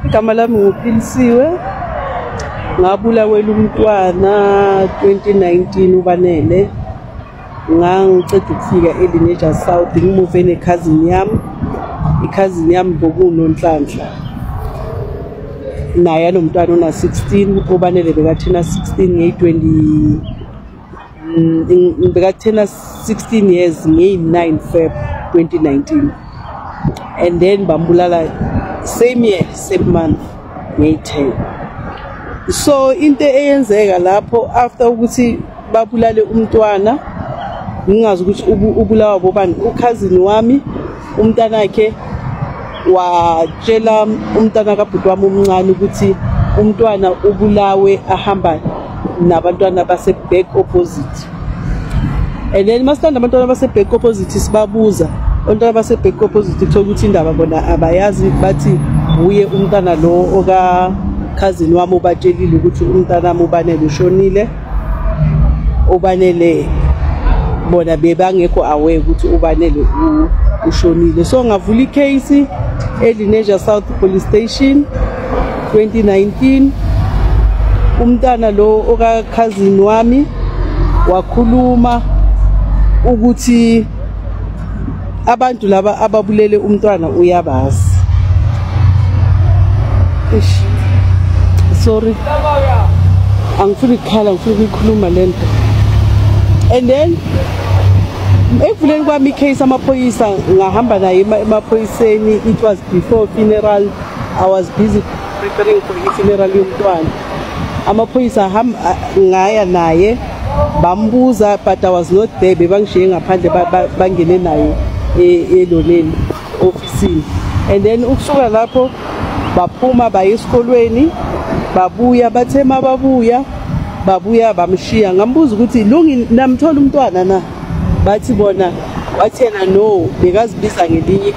igama lami nguPhilisiwe. Ngabulawela umntwana 2019 uBanele. Ngiceda ukufika eLenasia South ngimuve necousin yami. Cousin yami bokuNonhlanhla. Naye anomntwana ona 16 uBanele bekathena 16 nge20 bekathena 16 years nge9 Feb 2019. And then bambulala same year same month nge10. So into eyenzeka lapho after ukuthi babulale umntwana ngingazi ukuthi ubulawa bobani ucousin wami umntana wakhe watshela umntana kabhuti wami omncane ukuthi umntwana ubulawe ahamba nabantwana base back opposite. And then masithanda abantwana base back opposite sibabuza abantwana base back opposite kuthiwa ukuthi indaba bona abayazi bathi uye umntana lo oka cousin wami ubatshelile ukuthi umntana wami uBanele ushonile. uBanele bona bebangekho aware ukuthi uBanele ushonile. So ngavula icase eLenasia South Police Station 2019. Umntana lo oka cousin wami wakhuluma ukuthi abantu laba ababulele umntwana uyabazi. Sorry, angifuni ukukhala, ngifuna ukukhuluma lento. And then ekuvuleni kwami icase amaphoyisa ngahamba naye emaphoyiseni. It was before funeral. I was busy preparing for the funeral yomntwana. Amaphoyisa ngaya naye bambuza, but I was not there. Bebangishiye ngaphandle bangene naye eloneni office. And then ukusuka lapho baphuma baye esikolweni babuya bathema babuya bamshiya. Ngambuza ukuthi lungi namthola umntwana na, bathi bona wathena no, bekazibiza ngelinye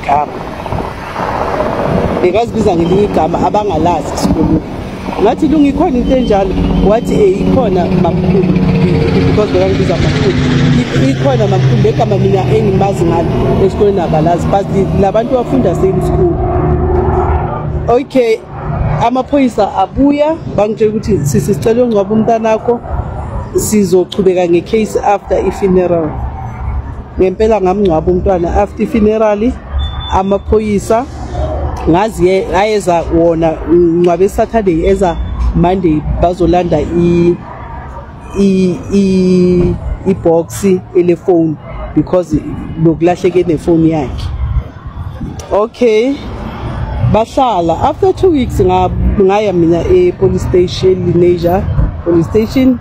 igama abangalazi esikolweni. Ngathi lungi ikhona into enjalo, wathi ikhona makhulu, because bekangibiza makhulu. Ikhona makhulu legama mina engimazi ngalo esikolweni abalazi, but labantu bafunda same school. Okay, amaphoyisa abuya bangitshela ukuthi sisicela ungcwaba umntanakho, sizochubeka ngecase after ifuneral. Ngempela ngamngcwaba umntwana after ifuneral. Amaphoyisa ngazi ayeza wona ngcwabe Saturday eza Monday bazolanda box ele phone because lokulahleke nefone yakhe. Okay, bahlala after 2 weeks ngaya mina police station Lenasia police station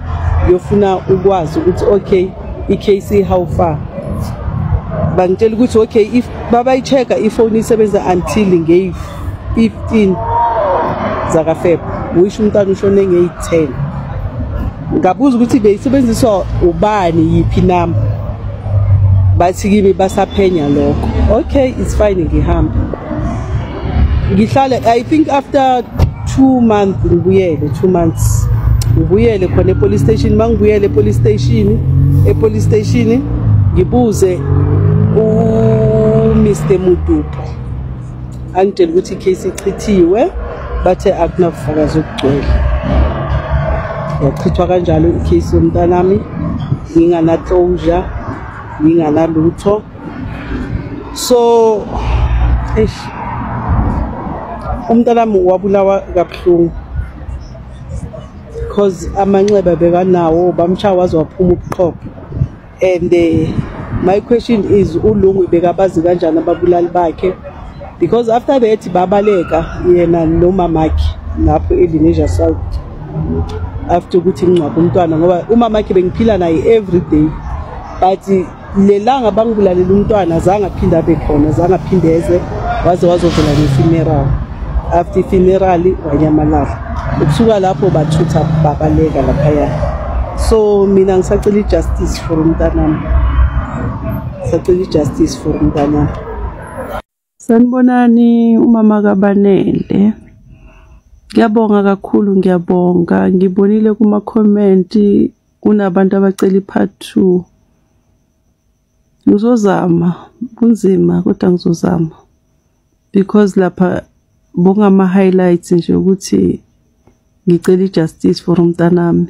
yofuna ukwazi ukuthi okay icase how far. Bangitshela ukuthi okay if baba ichecka ifone isebenza until nge 15 zaka Feb, wisho umntana ushone nge 10. Ngabuza ukuthi beyisebenziswa ubani yiphi number, bathi kimi basaphenya lokho. Okay, it's fine, ngihamba ngihlala. I think after 2 months ngibuyele, 2 months ngibuyele khona epolice station. Mangibuyele epolice station ngibuze Mr. Mudupo angitshela ukuthi icase ichithiwe, bathe akunabufakazi obugcwele. Yachithwa kanjalo icase yomntanami, ngingana closure, ngingana lutho. So umntanami wabulawa kabuhlungu because amanxeba bekanawo bamshaya waze waphuma ubuqhopho. And my question is uLungu bekabazi kanjani ababulali bakhe, because after that babaleka yena nomamakhe lapho eLenasia South after ukuthi ngcwaba umntwana, ngoba umamakhe bengiphila naye every day, but lelanga bangibulalela umntwana zange aphinda bekhona, zange aphindeze waze wazovela ngefuneral. After funeral wanyamalala, ukusuka lapho bathutha babaleka laphaya. So mina ngisacela justice for umntanami, ngisacela justice for umntanami. Sanibonani umama kaBanele, ngiyabonga kakhulu, ngiyabonga. Ngibonile kuma comment kunabantu abacela part 2. Ngizozama kunzima kodwa ngizozama, because lapha bongama highlights nje ukuthi ngicela justice for umntanami.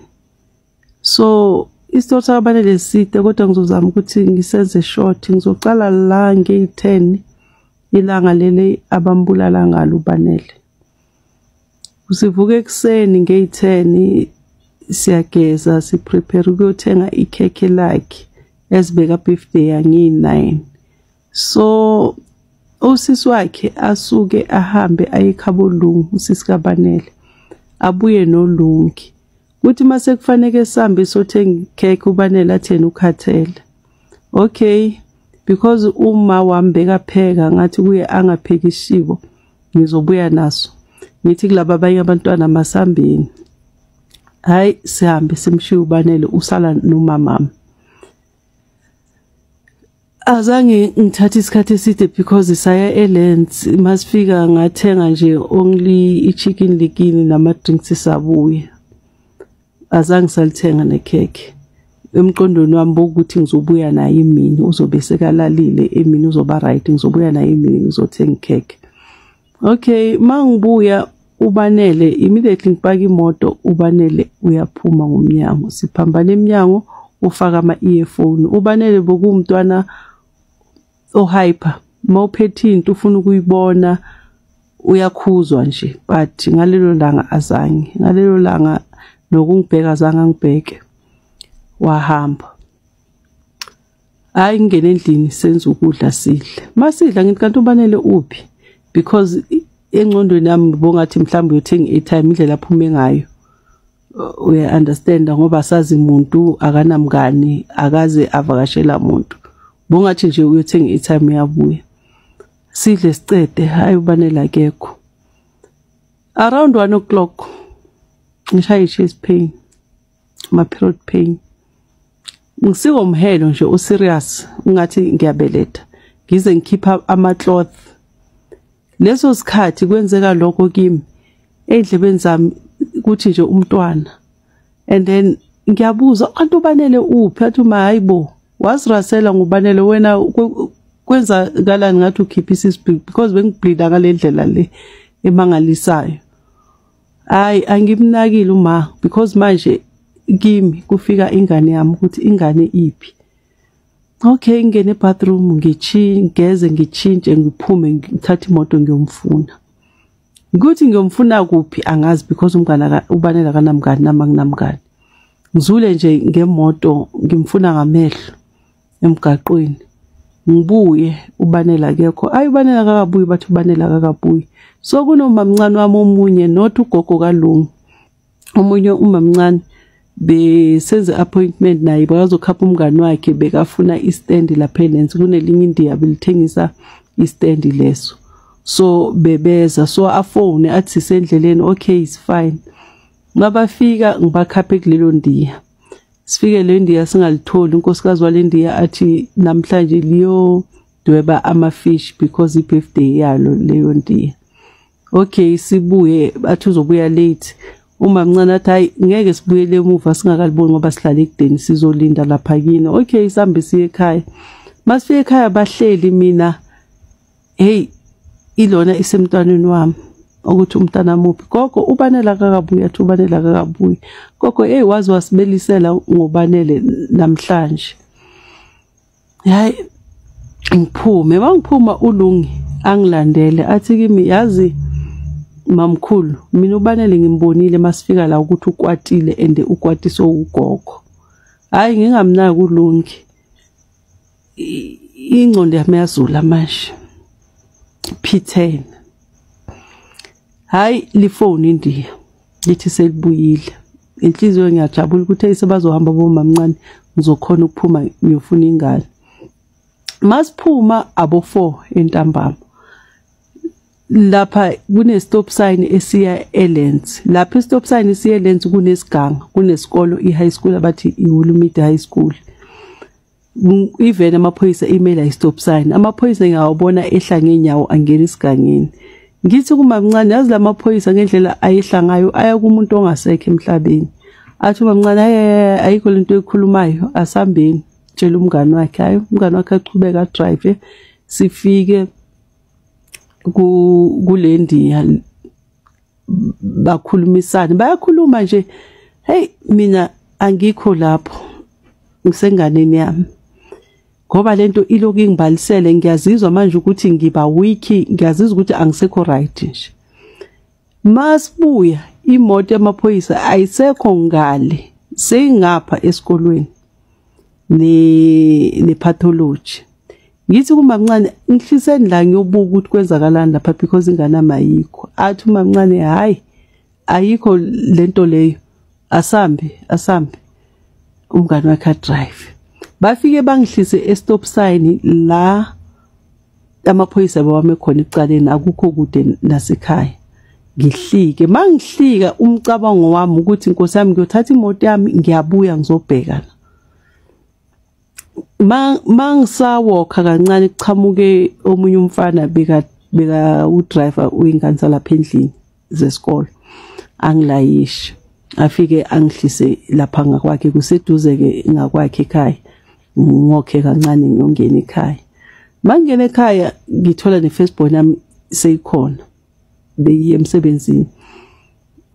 So isitori sakaBanele side kodwa ngizozama ukuthi ngisenze short. Ngizocala la nge-10 ilanga lele abambulala ngalo uBanele. Usivuka ekseni nge-10 siyageza siprepare ukuyothenga ikhekhe lakhe esibeka birthday yangi-9. So usisi wakhe asuke ahambe ayekhabolungu usisi kaBanele abuye noLungi. Kuthi mase kufanele sihambe sothenga ikhekhe uBanele athena ukhathele. Okay, because uma wambeka pheka ngathi kuye angaphekishiwo ngizobuya naso. Ngithi kulaba abanye abantwana masambeni. Hayi sihambe simshiya uBanele usala nomamama. Azange ngithathe isikhathi eside because saya eLens masifika ngathenga nje only ichicken likini nama drinks sabuya. Azange salithenga nekhekhe. Emqondweni wami ukuthi ngizobuya naye imini uzobe sekalalile emini uzoba right ngizobuya naye imini ngizothenga ikhekhe. Okay, mangibuya uBanele immediately ngipaka imoto uBanele uyaphuma ngomnyango siphambana eminyango ufaka ama-earphone. uBanele bokumntwana ohyper mawuphethe into ufuna ukuyibona uyakhuzwa nje but ngalelo langa azange ngalelo langa nokungibheka azange ngibheke wahamba. Hayi ngene endlini senza ukudla sidle masidla ngithi kanti uBanele uphi because engqondweni yami bongathi mhlawumbe uyothenga airtime indlela aphume ngayo uya understand ngoba sazi umuntu akanamngani akaze avakashela umuntu bongathi nje uyothenga airtime uyabuya sidle sicede. Hayi uBanele akekho. Around 1 o'clock ngishaya chest pain my period pain ngisiko umhelo nje o serious ungathi ngiyabeletha ngize ngikhipha ama cloth. Leso sikhathi kwenzeka lokho kimi endlebeni zami kuthi nje umntwana and then ngiyabuza kanti uBanele uphi athi mayibo wasirasela nguBanele wena kwenza kalani ngathi ukhipha isibhiki because bengibleeda ngalendlela le emangalisayo. Hayi angimnakile uma because manje kimi kufika ingane yami ukuthi ingane iphi. Okay ngene ebathroom ngigeze ngichinje ngiphume ngithatha imoto ngiyomfuna. Ukuthi ngiyomfuna kuphi angazi because umngane uBanele akanamngani nama nginamngani. Ngizule nje ngemoto ngimfuna ngamehlo emgaqweni. Ngibuye uBanele akekho. Ayi uBanele akakabuyi bathi uBanele akakabuyi. So kunomamncane wami omunye not ugogo kaLungu. Omunye umamncane besenze appointment naye bazokhapha umngane wakhe bekafuna istand lapha eLens kunelinye indiya belithengisa istand leso. So bebeza so afone athi sisendleleni okay is fine. Mabafika ngibakhaphe kulelo ndiya. Sifike le ndiya singalitholi unkosikazi wale ndiya athi namhlanje liyo dweba ama-fish because i-birthday yalo leyo ndiya. Okay sibuye athi uzobuya late. Uma mncane athi hayi ngeke sibuyele emuva singakaliboni ngoba sihlala ekudeni sizolinda lapha kini. Okay sihambe siye ekhaya. Masifike ekhaya bahleli mina hey ilona isemntwaneni wami ukuthi umntana muphi gogo uBanele akakabuya athi uBanele akakabuyi. Gogo hey wazi wasibelisela ngoBanele namhlanje. Hayi ngiphume mangiphuma uLungi angilandele athi kimi yazi mamkhulu mina uBanele ngimbonile masifika la ukuthi ukwatile ende ukwatiso ugogo. Hayi ngingamnaki uLungi ingqondo yami yazula manje P10. Hayi lifone indiya lithi selibuyile. Inhliziyo ngiyajabula ukuthi esebazohamba bomamncane ngizokhona ukuphuma ngiyofuna ingane. Masiphuma abo 4 entambama. Lapha kune stop sign esiya eLens. Lapha stop sign esiya eLens kunesiganga, kunesikolo iHigh School abathi iHulumide High School. Even amaphoyisa email stop sign. Amaphoyisa ngiyawabona ehla ngenyawo angena isigangeni. Ngithi kumamncane yazi lamaphoyisa ngendlela ayehla ngayo aya kumuntu ongasekho emhlabeni. Athi umamncane ayikho lento ekhulumayo asambeni tshela umngane wakhe hayi umngane wakhe aqhubeka drive sifike kulendiya bakhulumisana bayakhuluma nje hey mina angikho lapho ngisenganeni yami ngoba lento iloku ingibalisele ngiyazizwa manje ukuthi ngiba weak ngiyazizwa ukuthi angisekho right nje masibuya imoto yamaphoyisa ayisekho ngale seyingapha esikolweni ne pathology ngithi kumamncane ngihliseni la ngiyobuka ukuthi kwenzakalani lapha because ingane amayikho athi umamncane hayi ayikho lento leyo asambe umngane wakhe drive bafike bangihlise e-stop sign la amaphoyisa bawame khona icaleni akukho kude nasekhaya ngihlike mangihlika umcabango wami ukuthi inkosi yami ngiyothatha imoto yami ngiyabuya ngizobhekana mangisawokha kancane kuchamuke omunye umfana beka udriver uyinganisa lapha endlini zesikole angilayisha afike angihlise lapha ngakwakhe kuseduze ke ngakwakhe ekhaya ngokhe kancane ngiyongena ekhaya mangena ekhaya ngithola ne-firstborn yami seyikhona beyiye emsebenzini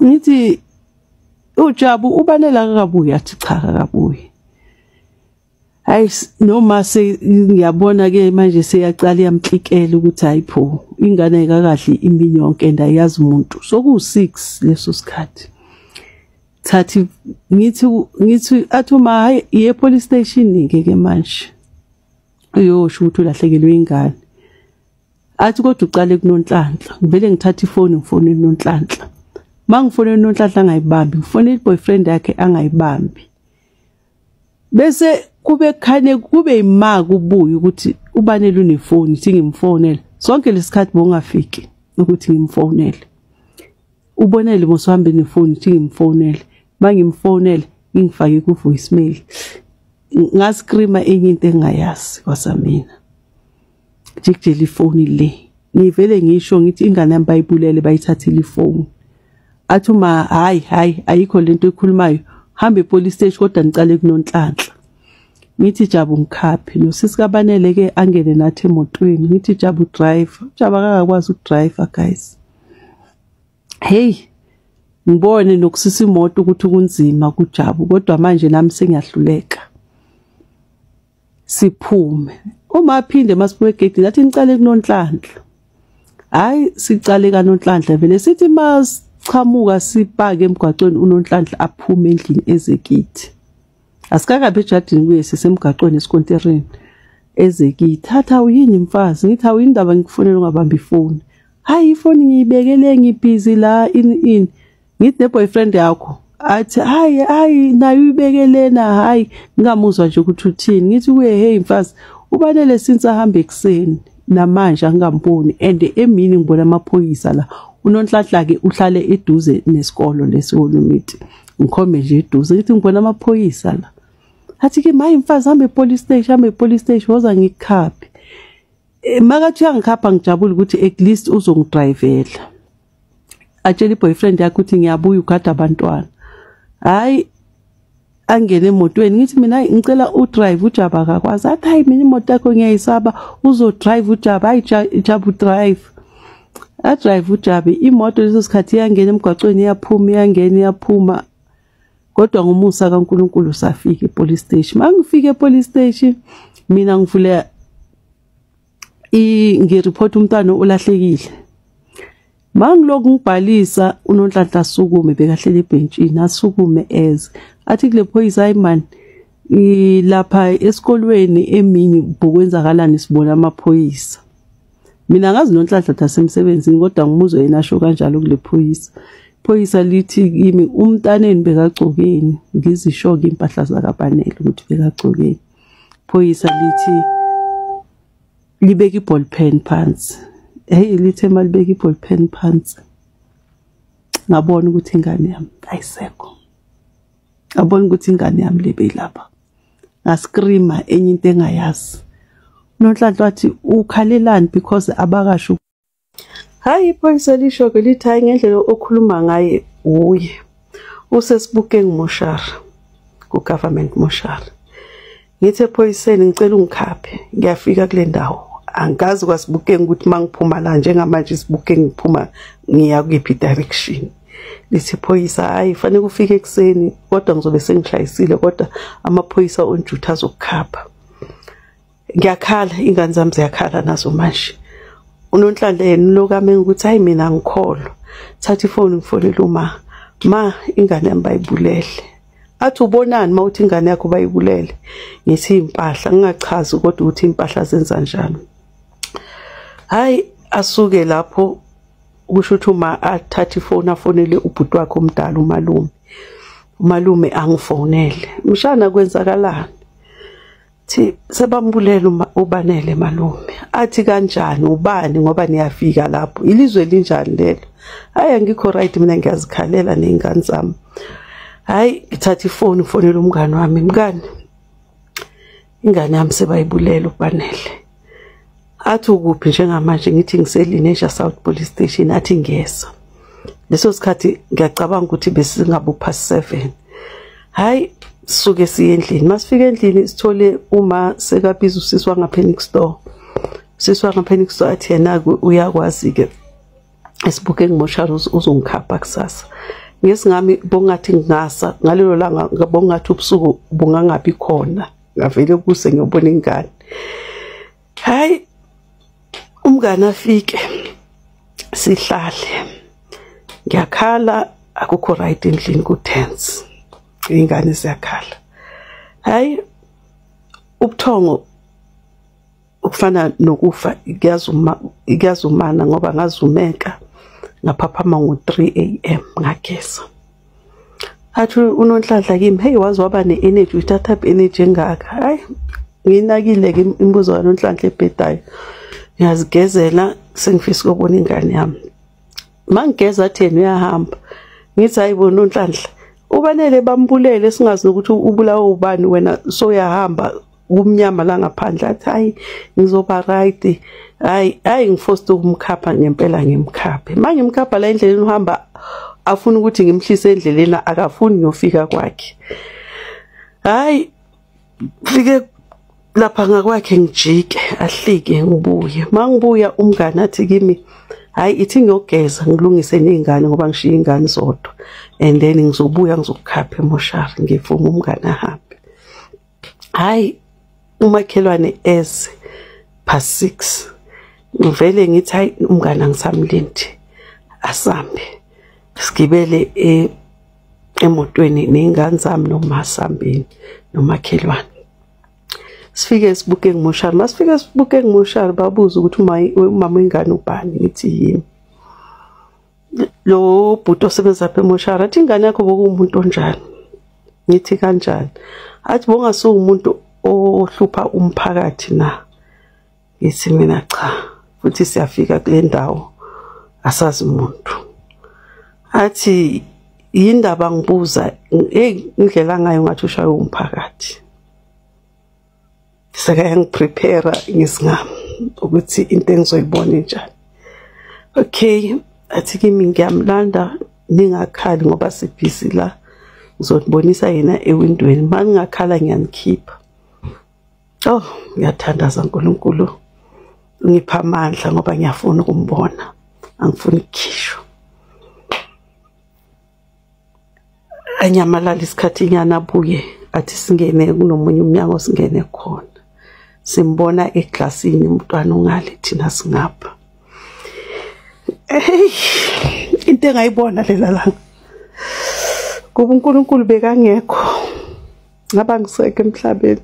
ngithi uJabu ubanela akabuya athi cha akabuya hayi noma ngiyabona ke manje seyaqala yamklikela ukuthi hayipho ingane kakahle imini yonke ndayazi umuntu soku6 leso sikhathi thathi ngithi athuma hayi ye police station ke manje uyosho ukuthi ulahlekelwe ingane athi kodwa uqale kuNonhlanhla ngivele ngithatha ifoni ngifone uNonhlanhla mangifone uNonhlanhla angayibambi ngifone iboyfriend yakhe angayibambi bese kube khane kube imaka ubuye ukuthi ubanele unefoni ithi ngimfonele sonke lesikhathi bongafiki ukuthi ngimfonele ubonele mosihambe nefoni ithi ngimfonele bangimfonele ngifake ku voicemail ngascreama enye into engayazi kwasamina jikjela ifoni le ngivele ngisho ngithi ingane yami bayibulele bayithathile ifoni athi uma hayi ayikho lento ekhulumayo hambe police station kodwa ngicale kuNonhlanhla ngithi Jabu ngikhaphe nosisikabanele ke angene nathi emotweni ngithi Jabu drive Jabu akakwazi ukudrive guys hey ngibone nokusisa imoto ukuthi kunzima kuJabu kodwa manje nami sengiyahluleka siphume uma aphinde masibuye egate lathi ngicale kuNonhlanhla hayi sicale kaNonhlanhla vele sithi masichamuka sipake emgwaqweni uNonhlanhla aphume endlini ezekithi asikakabe ejardini kuye sisemgaqweni esikonterini ezekithi thatha uyini mfazi ngithi awuyindaba ngikufonela ungabamba ifoni hayi ifoni ngiyibekele ngibhizi la in ngithi neboyfriend yakho athi hayi nayo uyibekelena hayi ngamuzwa nje ukuthi uthini ngithi kuye hey mfazi ubanele since ahambe ekseni namanje angamboni and emini ngibona amaphoyisa la uNonhlanhla ke uhlale eduze nesikolo lesolumiti ngikhombe nje eduze ngithi ngibona amaphoyisa la athi ke mayi mfazi hambe police station woza ngikukhaphe makathi uyangikhapha ngijabula ukuthi at least uzongidrivela atshela iboyfriend yakhe ukuthi ngiyabuya ugada abantwana hayi angene emotweni ngithi mina ngicela udrive uJabu akakwazi athi hayi mina imoto yakho ngiyayisaba uzodrive uJabu hayi Jabu drive adrive uJabu imoto leso sikhathi iyangena emgwaqweni iyaphuma kodwa ngumusa kaNkuluNkulu safika epolice station mangifika epolice station mina ngivule ngireport umntwana olahlekile mangiloku ngibhalisa uNonhlanhla sukume bekahlele ebhenchini asukume athi kule phoyisa hayi man lapha esikolweni emini bokwenzakalani sibona amaphoyisa mina ngazi uNonhlanhla tasemsebenzini kodwa ngimuzwe yena asho kanjalo kule phoyisa lithi kimi umntaneni bekagcokeni ngizishoke impahla zakaBanele ukuthi bekagcokeni phoyisa lithi libeka iball pen phansi hey lithe malibeka iball pen phansi ngabona ukuthi ingane yami ayisekho ngabona ukuthi ingane yami libe lapha ngascreama enye into engayazi uNonhlanhla wathi ukhalelani because abakasho hayi iphoyisa lisho ke lithi hayi ngendlela okhuluma ngaye uye usesibuke ngimoshara ku government moshara ngithe ephoyiseni ngicela ungikhaphe ngiyafika kule ndawo angikazi kwaSibukeng ukuthi mangiphuma la njengamanje iSibukeng ngiphuma ngiya kuyiphi direction. Lithi iphoyisa hayi fanele ufike ekseni kodwa ngizobe sengishayisile kodwa amaphoyisa onjutha azokukhapha. Ngiyakhala ingane zami ziyakhala nazo manje. UNonhlanhla yena lokame ukuthi hayi mina ngikholwa. Thatha ifoni ngifonela ma ingane yami bayibulele. Athi ubonani mawuthi ingane yakho bayibulele? Ngithi impahla ngingachazi kodwa ukuthi impahla zenza njani. Hayi asuke lapho kusho ukuthi uma athatha ifoni afonele ubhuti wakhe omdala umalume. Umalume angifonele. Mshana kwenzakalani? Thi sebambulela ubanele malume. Athi kanjani ubani ngoba niyafika lapho. Ilizwe linjani lelo? Hayi angikho right mina ngiyazikhalela nezingane zami. Hayi ngithatha ifoni ngifonela umngane wami. Mngane ingane yami sebayibulela ubanele. Athi ukuphi njengamanje? Ngithi ngiseLenasia South Police Station. Athi ngiyeza. Leso sikhathi ngiyacabanga ukuthi besingabu past 7. Hayi suke siye endlini. Masifika endlini sithole uma sekabiza usisi wangaPhoenix Store. Usisi wangaPhoenix Store athi yena uyakwazi ke eSibukeng moshari uzongikhapha kusasa. Ngesingami bongathi ngingasa ngalelo langa ngabongathi ubusuku bungangabi khona. Ngavele kuse ngiyobona ingane. Hayi umngane afike sihlale. Ngiyakhala akukho right endlini ku-tense. Ingane ziyakhala. Hayi ubuthongo ukufana nokufa ikuyazumana ngoba ngazumeka ngaphaphama ngo3 AM ngageza. Athi uNonhlanhla kimi hey wazi waba ne-energy uthatha energy engaka. Hayi nginakile ke imibuzo kaNonhlanhla ebhedayo. Ngiyazigezela sengifisa ukubona ingane yami. Mangigeza athi yena uyahamba. Ngithi hayibo Nonhlanhla ubanele bambulele singazi ukuthi ubulawa ubani wena so uyahamba kumnyama la ngaphandle. Athi hayi ngizoba right. Hayi ngiforced ukumkhapha ngempela ngimkhaphe. Manje ngimkhapha la endleleni uhamba afuna ukuthi ngimhlise endleleni akafuni ngiyofika kwakhe. Hayi fike lapha ngakwakhe ngijike ahlike ngibuye. Mangibuya umngane athi kimi hayi ithi ngiyogeza ngilungise nezingane ngoba ngishiya ingane zodwa and then ngizobuya ngizokukhapha emoshari ngifuna umngane ahambe. Hayi umakhelwane eze past 6 ngivele ngithi hayi umngane angisamlindi asambe sigibele emotweni nezingane zami nomasambeni nomakhelwane. Sifike eSibukeng moshari. Masifike eSibukeng moshari babuza ukuthi umama ingane ubani? Ngithi yini. Lo bhuti osebenza lapha emoshari athi ingane yakho bokumuntu onjani? Ngithi kanjani? Athi bongasuka umuntu ohlupha umphakathi na. Ngithi mina cha futhi siyafika kule ndawo asazi umuntu. Athi yindaba ngibuza indlela ngayo ngathi ushaye umphakathi. Saka ngiprepare ngesingami ukuthi into engizoyibona njani. Okay athi kimi ngiyamlanda ningakhali ngoba sibhizi la ngizobonisa yena ewindweni. Mangingakhala ngiyanikhipha. Oh ngiyathandaza uNkulunkulu ngipha amandla ngoba ngiyafuna ukumbona angifuni ukukhishwa. Anyamalala isikhathi nyana abuye athi singene kunomunye umnyango singene khona. Simbona eglasini umntwana ungale thina singapha. Hey into engayibona lela langa kuba uNkulunkulu bekangekho ngaba ngiseke emhlabeni.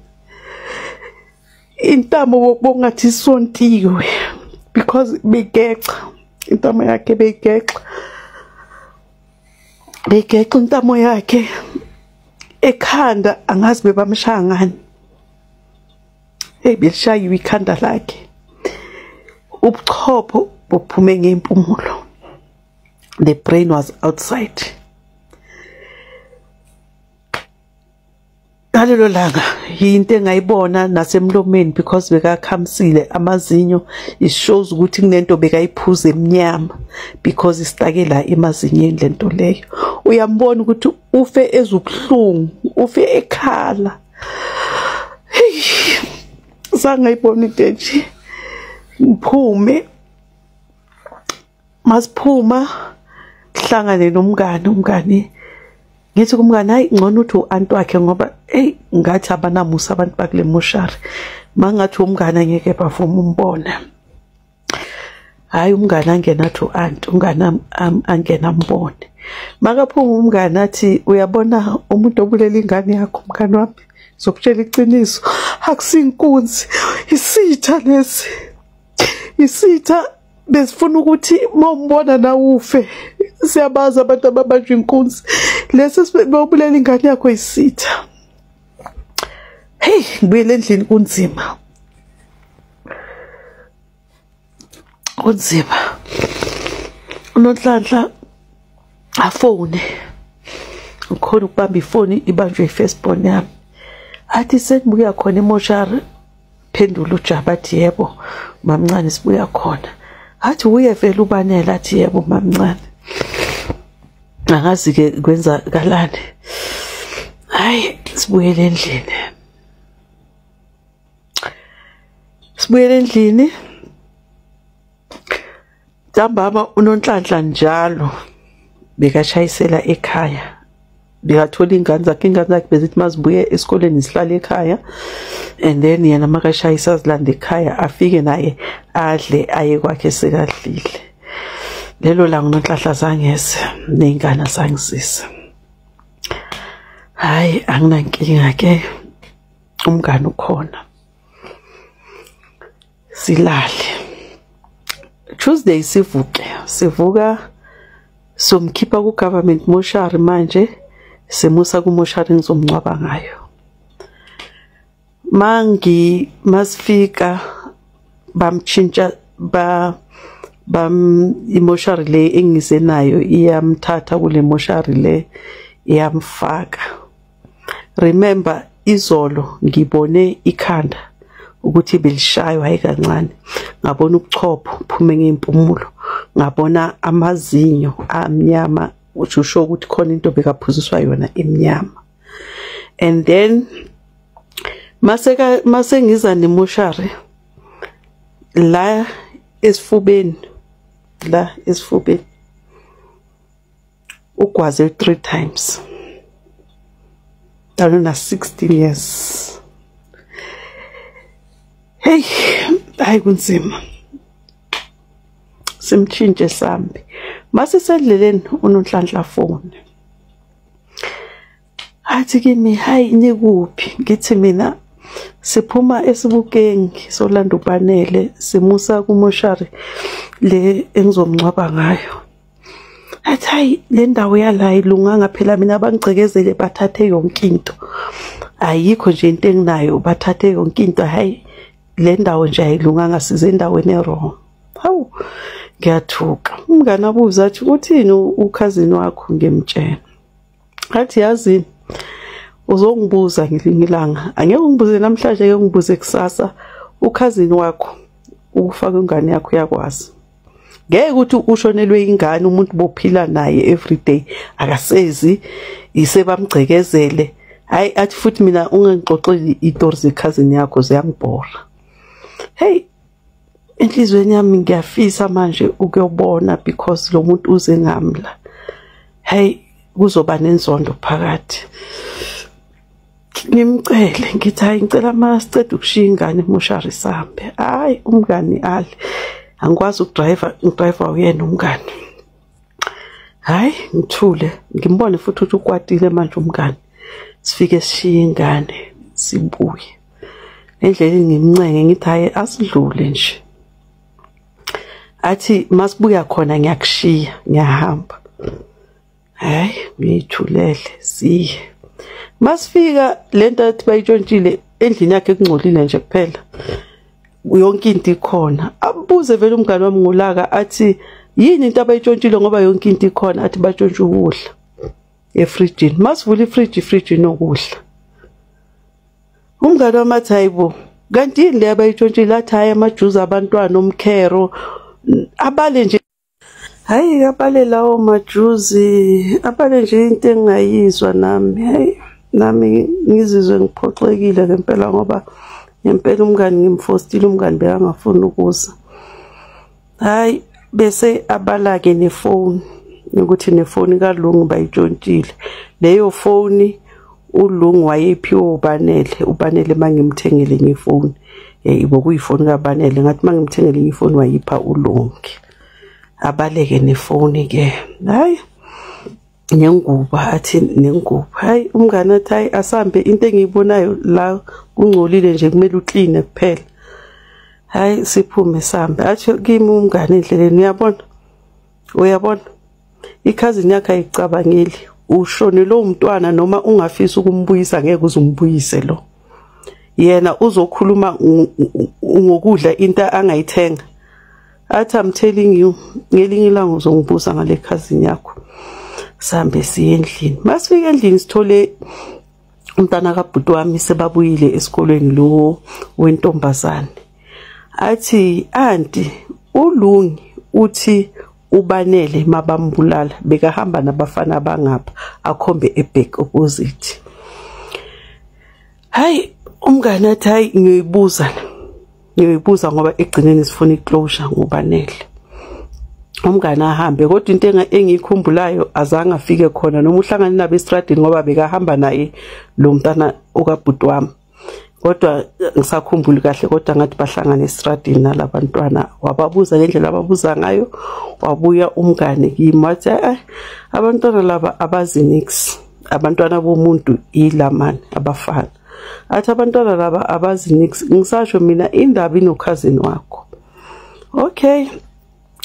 Intamo bongathi sontiwe because begexa intamo yakhe begexa intamo yakhe ekhanda angazi bebamshaya ngani. Belishayiwe ikhanda lakhe. Ubuchopho buphume ngempumulo. The brain was outside. Ngalelo langa yinto engayibona nasemlomeni because bekakhamsile amazinyo. It shows ukuthi kunento bekayiphuza emnyama because isitake la emazinyeni lento leyo. Uyambona ukuthi ufe ezubhlungu, ufe ekhala. Sangayibona into nje. ngiphume masiphuma kuhlangane nomngani ngithi kumngani hayi ngcono uthi u-anti wakhe ngoba ngathi abanamusa abantu bakule moshari mangathi umngani angeke bavuma umbona hayi umngani angena athi u-anti umngani angena ambone makaphuma umngani athi uyabona umuntu obulela ingane yakho umngani wami zokutshela iqiniso akusinkunzi isitha lesi isitha besifuna ukuthi mawumbona na ufe siyabaza abantu ababanjwe inkunzi lesi sibobulela ingane yakho isitha hey ngibuyele endlini kunzima uNhlanhla afone ukhona ukubamba ifoni ibanjwe ifirstborn yami athi senibuya khona emoshari phendula uJaba athi yebo mamncane sibuya khona athi uye vele ubanela athi yebo mamncane angazi ke kwenza kalani hayi sibuyele endlini ntambama uNhlanhla njalo bekashayisela ekhaya bekathola ingane zakhe bezithi mazibuye esikoleni sihlala ekhaya and then yena makashayisa zilanda ekhaya afike naye adle aye kwakhe sekadlile lelo langa uNhlanhla zangese nezingane zangisisa hayi anginankinga ke umngane ukhona silale Tuesday sivuka somkhipha ku government moshari manje semusa ku moshari ngizomncwaba ngayo masifika bamchintsha imoshari le engise nayo iyamthatha kule moshari le iyamfaka remember izolo ngibone ikhanda ukuthi belishaywa hayi kancane ngabona ubuchopho uphume ngempumulo ngabona amazinyo amnyama usho ukuthi khona into bekaphuziswa yona emnyama and then masengiza nemoshari la esifubeni ugwaze 3 times dalona 16 years hey hayi kunzima simtshintshe sambi mase sendleleni uNhlanhla phone athi kimi hayi nikuphi ngithi mina siphuma esibukengi solanda ubanele simusa kumoshari le engizomncwaba ngayo athi hayi le ndawo yala ilunganga phela mina bangicegezele bathathe yonke into ayikho nje into enginayo bathathe yonke into hayi le ndawo nje ayilunganga size endaweni errong hawu ngiyathuka umngane abuza athi uthini ukhazini wakho ngemtshela athi yazini uzongibuza ngelinye ilanga angeke ungibuze namhlanje ngeke ungibuze kusasa ukhazini wakho ukufaka ingane yakho yakwazi ngeke ukuthi ushonelwe ingane umuntu bophila naye everyday akasezi isebamgcekezele hayi athi futhi mina ungangixoxeli itori zekhazini yakho ziyangibhora hey enhlizweni yami ngiyafisa manje ukuyobona because lo muntu uze ngamla hey kuzoba nenzondo phakathi ngimcele ngithi hayi ngicela masiceda ukushiya ingane emoshari sambe hayi umngani ali angikwazi ukudrive uyena umngani hayi ngithule ngimbone futhi ukuthi ukwatile manje umngani sifike sishiya ingane sibuye endleleni ngimncenge ngithi hayi asidlule nje athi masibuya khona ngiyakushiya ngiyahamba hayi ngiyithulele siye masifika lento athi bayitshontshile endlini yakhe kungcolile nje kuphela yonke into ikhona abuze vele umngane wami ngolaka athi yini into abayitshontshile ngoba yonke into ikhona athi batshontsha ukudla efrijini masivula ifriji nokudla umngane wami athi hayibo kanti yini le abayitshontshile athi hayi amajuzi abantwana omkhero abale nje hayi abale lawo majuzi abale nje into engayizwa nami hayi nami ngizizwe ngiphoxekile ngempela ngoba ngempela umngane ngimfostile umngane bekangafuni ukuza hayi bese abalake nefoni ukuthi nefoni kaLungu bayitshontshile leyo foni uLungu wayephiwe uBanele mangimthengele ngefoni ibo kuyifoni kaBanele ngathi mangimthengele ngefoni wayipha uLungu abaleke nefoni ke hayi nenguba athi nenguba hayi umngane athi hayi asambe into engiyibonayo la kungcolile nje kumele uclean kuphela hayi siphume sambe athi kimi umngane endleleni uyabona ikhazini yakhe ayicabangeli ushone lo umntwana noma ungafisa ukumbuyisa ngeke uzumbuyise lo yena uzokhuluma ngokudla into angayithenga athi I'm telling you ngelinye ilanga uzongibuza ngale khazini yakho sambe siye endlini masifika endlini sithole umntana kabhuti wami sebabuyile esikolweni lo wentombazane athi auntie uLungi uthi uBanele mabambulala bekahamba nabafana bangapha akhombe eback opposite hayi umngane athi hayi ngiyoyibuza ngoba egcineni sifuna iclosure ngoBanele umngane ahambe kodwa into engiyikhumbulayo azange afike khona noma uhlangana nabo estradini ngoba bekahamba naye lo mntana okabhuti wami kodwa ngisakhumbula kahle kodwa ngathi bahlangana estradini nalabantwana wababuza ngendlela ababuza ngayo wabuya umngane kimi wathi abantwana laba abazi nix abantwana bomuntu ilamani abafana athi abantwana laba abazi nix ngisasho mina indaba inokhazini wakho okay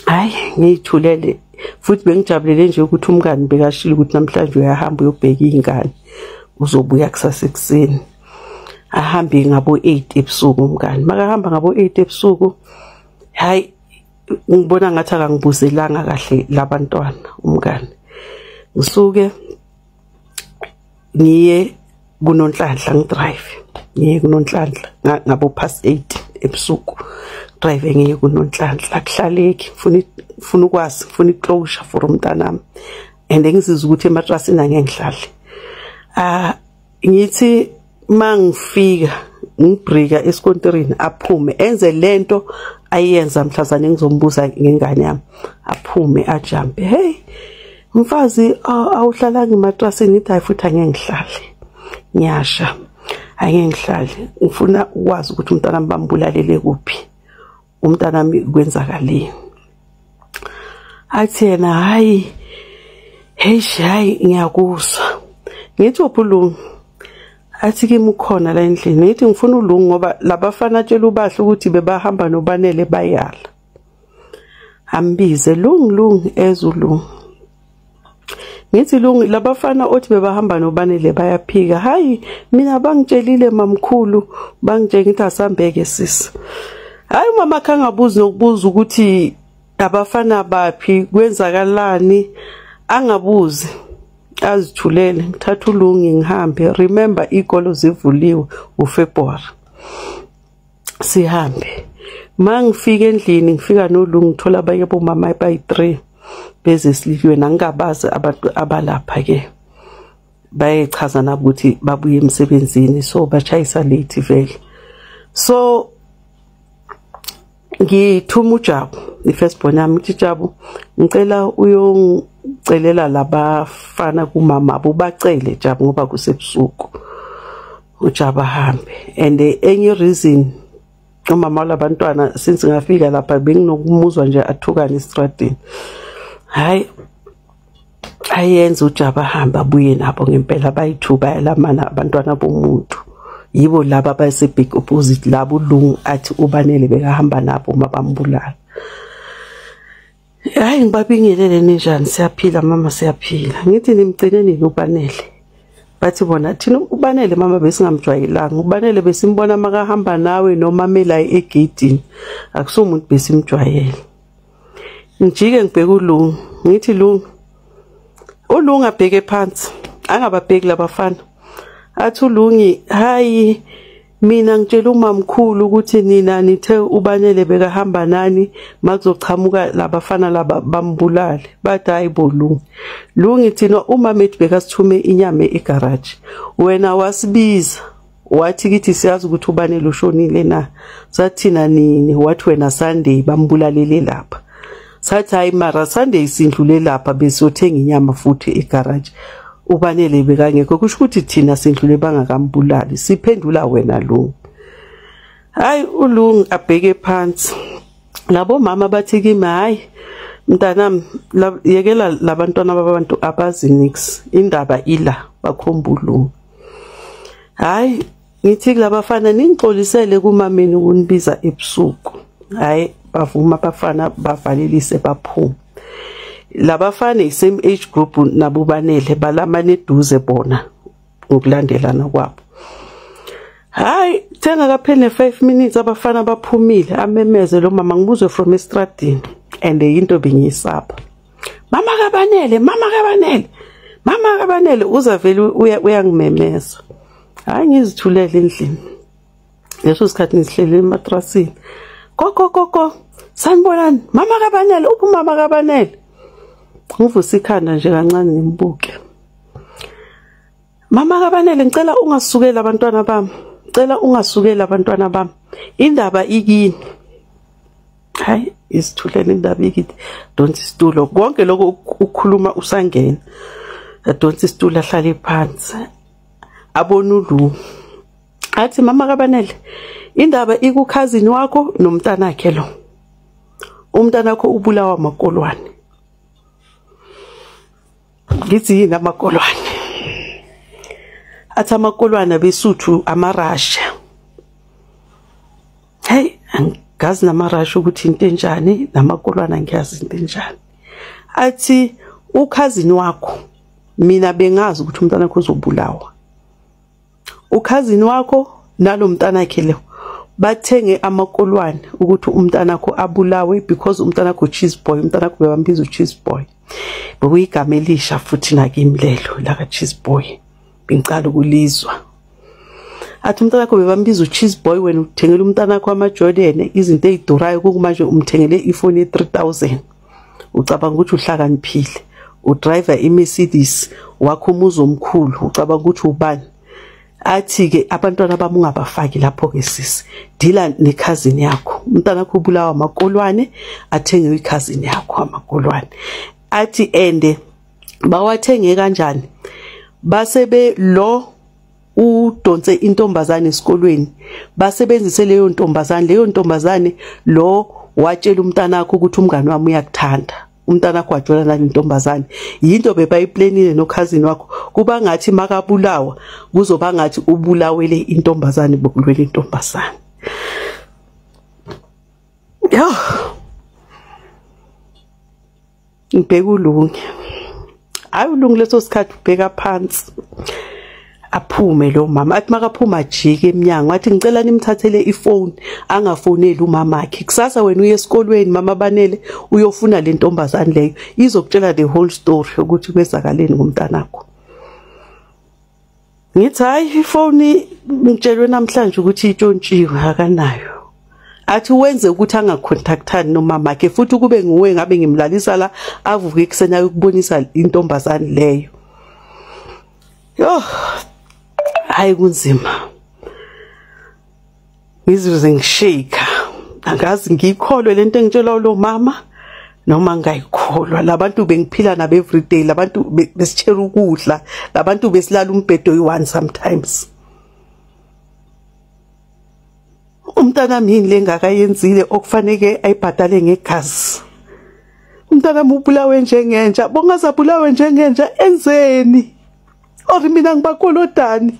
hayi ngiyithulele futhi bengijabulele nje ukuthi umngane bekashilo ukuthi namhlanje uyahamba uyobheka izingane uzobuya kusasa ekseni ahambe ngabo 8 ebusuku umngane makahamba ngabo 8 ebusuku hayi ngibona ngathi akangibuzelanga kahle labantwana umngane ngisuke ngiye kuNonhlanhla ngidrive ngiye kuNonhlanhla ngabo past 8 ebusuku drive ngiye kuNonhlanhla akuhlaleki ngifuna ukwazi ngifuna iclosure for umntanami and ngizizwa ukuthi ematrasini angengihlali ngithi mangifika ngibreaka eskontirini aphume enze lento ayenza mhlazane ngizombuza ngengane yami aphume ajampe hey mfazi awuhlala ngematrasini ithi hayi futhi angengihlali nyasha angengihlali ngifuna ukwazi ukuthi umntana bambulalele kuphi umntana kwenzakaleni athi yena hayi hayi ngiyakuzwa ngithi uPhulungu athi kimi ukhona la endlini ngithi ngifuna uLungu ngoba labafana tshela ubahle ukuthi bebahamba noBanele bayala ambize Lungu ezulungu ngithi Lungu labafana othi bebahamba noBanele bayaphika hayi mina bangitshelile mamkhulu bangitshela ngithi asambeke sisi hayi mama khangabuzi nokubuza ukuthi abafana baphi kwenzakalani angabuzi azithulele ngithatha uLungu ngihambe remember ikolo zivuliwe uFebruary sihambe mangifika endlini ngifika noLungu ngithola abanye bomama abayi3 beze siliwe nangabazi abantu abalapha ke bayechaza nabo ukuthi babuye emsebenzini so bachayisa late vele so ngithuma uJabu ifirst born yami uthi Jabu ngicela uyongicelela labafana kumama abo bacele Jabu ngoba kusebusuku uJabu ahambe and enye reason umama labantwana since ngafika lapha benginokumuuzwa nje athukana estradini hayi ayenza uJabu ahamba abuye nabo ngempela bayithuba yalamana abantwana bomuntu yibo laba bayise big opposite labo uLungu athi uBanele bekahamba nabo mabambulala hayi ngibabingelele njani siyaphila mama siyaphila ngithi nimgcineni uBanele bathi bona thina uBanele mama besingamjwayelanga uBanele besimbona makahamba nawe noma mela egedini akusumuntu besimjwayele ngijike ngibheka uLungu ngithi uLungu abheke phansi angababheki labafana athi uLungi hayi mina ngitshela umamkhulu ukuthi nina nithe uBanele bekahamba nani makuzochamuka labafana laba bambulale bathi hayi Lungi thina uma methi bekasithume inyama egarage wena wasibiza wathi kithi siyazi ukuthi uBanele ushonile na. Sathina nini? Wathi wena Sunday bambulalele lapha. Sathi hayi mara Sunday sindlule lapha besiyothenga inyama futhi egarage. uBanele bekangekho kusho ukuthi thina sendlule bangakambulali siphendula wena lo. Hayi uLungu abheke phansi. Labo mama bathi kimi hayi mntanami yekela labantwana babantu abazi nix indaba ila bakhombulu. Hayi ngithi kulabafana ningixolisele kumameni ukunibiza ebusuku. Hayi bavuma abafana bavalelise baphuma. Labafana isame age group nabo uBanele balamane eduze bona ngokulandelana kwabo. Hayi thenga kaphela 5 minutes abafana baphumile amemeze lo mama ngibuzwe from estradini and into bengiyisapha. Mama kaBanele uza vele uyangimemeza. Hayi ngizithulele endlini. Leso sikhathi ngihlele ematrasini. Koko sanibonani mama kaBanele uphuma kaBanele. Ngivusa ikhanda nje kancane ngimbuke. Mama kaBanele ngicela ungasukela abantwana bami. Ngicela ungasukela abantwana bami. Indaba ikini. Hayi isithulele indaba ikithi. Don't isitulo konke lokho ukukhuluma usangena. Don't isitulo ahlale phansi. Abona uLungu. Athi mama kaBanele indaba ikukhazini wakho nomntana wakhe lo. Umntana wakho ubulawa amakolwane. Ngithi yini amakolwane? Athi amakolwane besuthu amarasha. Hey angazi namarasha ukuthi into enjani namakolwane ngiyazi into enjani. Athi ukhazini wakho mina bengazi ukuthi umntana wakho uzobulawa. Ukhazini wakho nalo mntana wakhe lo bathenge amakolwane ukuthi umntana wakho abulawe because umntana wakho cheese boy umntana wakho bebambiza cheese boy. Bekuyigama elisha futhi nakimlelo la ka cheese boy. Bengicala ukulizwa. Athi umntana wakho bebambiza cheese boy wena uthengela umntana wakho amaJordan izinto ezidurayo kumanje umthengele iPhone ye3000. Ucabanga ukuthi uhlakaniphile. Udriver iMercedes wakho umuzo omkhulu ucabanga ukuthi ubani. Athi ke abantwana bami ungabafaki lapho ke sisi. Dila nekhazini yakho. Umntana wakho ubulawa amakolwane athenge ikhazini yakho amakolwane. Athi ende bawathenge kanjani? Basebe lo udonse intombazane esikolweni. Basebenzise leyo ntombazane lo watshela umntana wakho ukuthi umngane wami uyakuthanda. Umntana wakho wajola nani intombazane. Yinto bebayiplanile nokhazini wakho. Kuba ngathi makabulawa kuzoba ngathi ubulawele intombazane bokulwela intombazane. Yo. Ngibheka uLungu. Hayi uLungu leso sikhathi ubheka phansi. Aphume lo mama athi makaphuma ajike eminyango athi ngicela nimthathele iphone angafoneli umama wakhe. Kusasa wena uye esikolweni mama Banele uyofuna le ntombazane leyo izokutshela the whole story ukuthi kwezakaleni ngomntana wakho. Ngithi hayi iphone ngitshelwe namhlanje ukuthi itshontshiwe akanayo. Athi wenze ukuthi angacontactani nomama wakhe futhi kube nguwe ngabe ngimlalisa la avuke kusena ayokubonisa intombazane leyo. Yo hayi kunzima. Ngizwe ngishika. Angazi ngikholwe lento engitshela lo mama noma ngayikholwa. Labantu bengiphila nabo everyday, labantu besitshela ukudla, labantu besilala umbhedo yi1 sometimes. Umntana mini lengakayenzile okufanele ayibhadale ngegazi. Umntana ubulawe njengenja, bongazabulawe njengenja enzeni? Ori mina ngibakolodani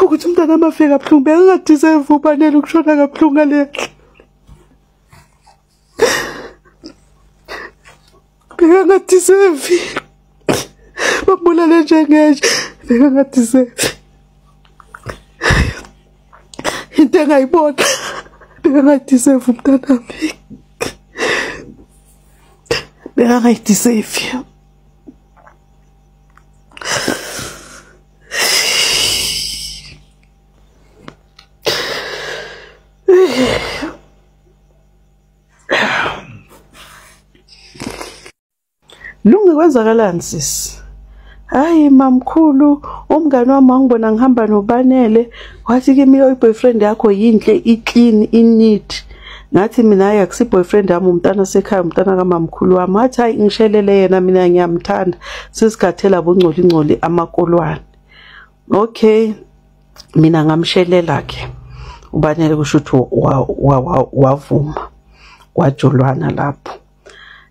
ukuthi umntana amafika kabuhlungu bengadeserve uBanele ukushona kabuhlungu ngale. Bengadeserve. Babulale njengenja bengadeserve. Into engayibona bengadeserve umntana wami. Bengadeserve. Lungu kwenzakalani sisi? hayi mamkhulu umngane wami ngibona ngihamba noBanele wathi kimi boyfriend yakho yinhle iclean ineat ngathi mina hayi akusi boyfriend wami umntana sekhaya umntana kaMamkhulu wami wathi hayi ngishelele yena mina ngiyamthanda sisikhathela bongcolingcoli amakolwane okay mina ngamshelela ke uBanele kusho ukuthi wavuma kwajolwana lapho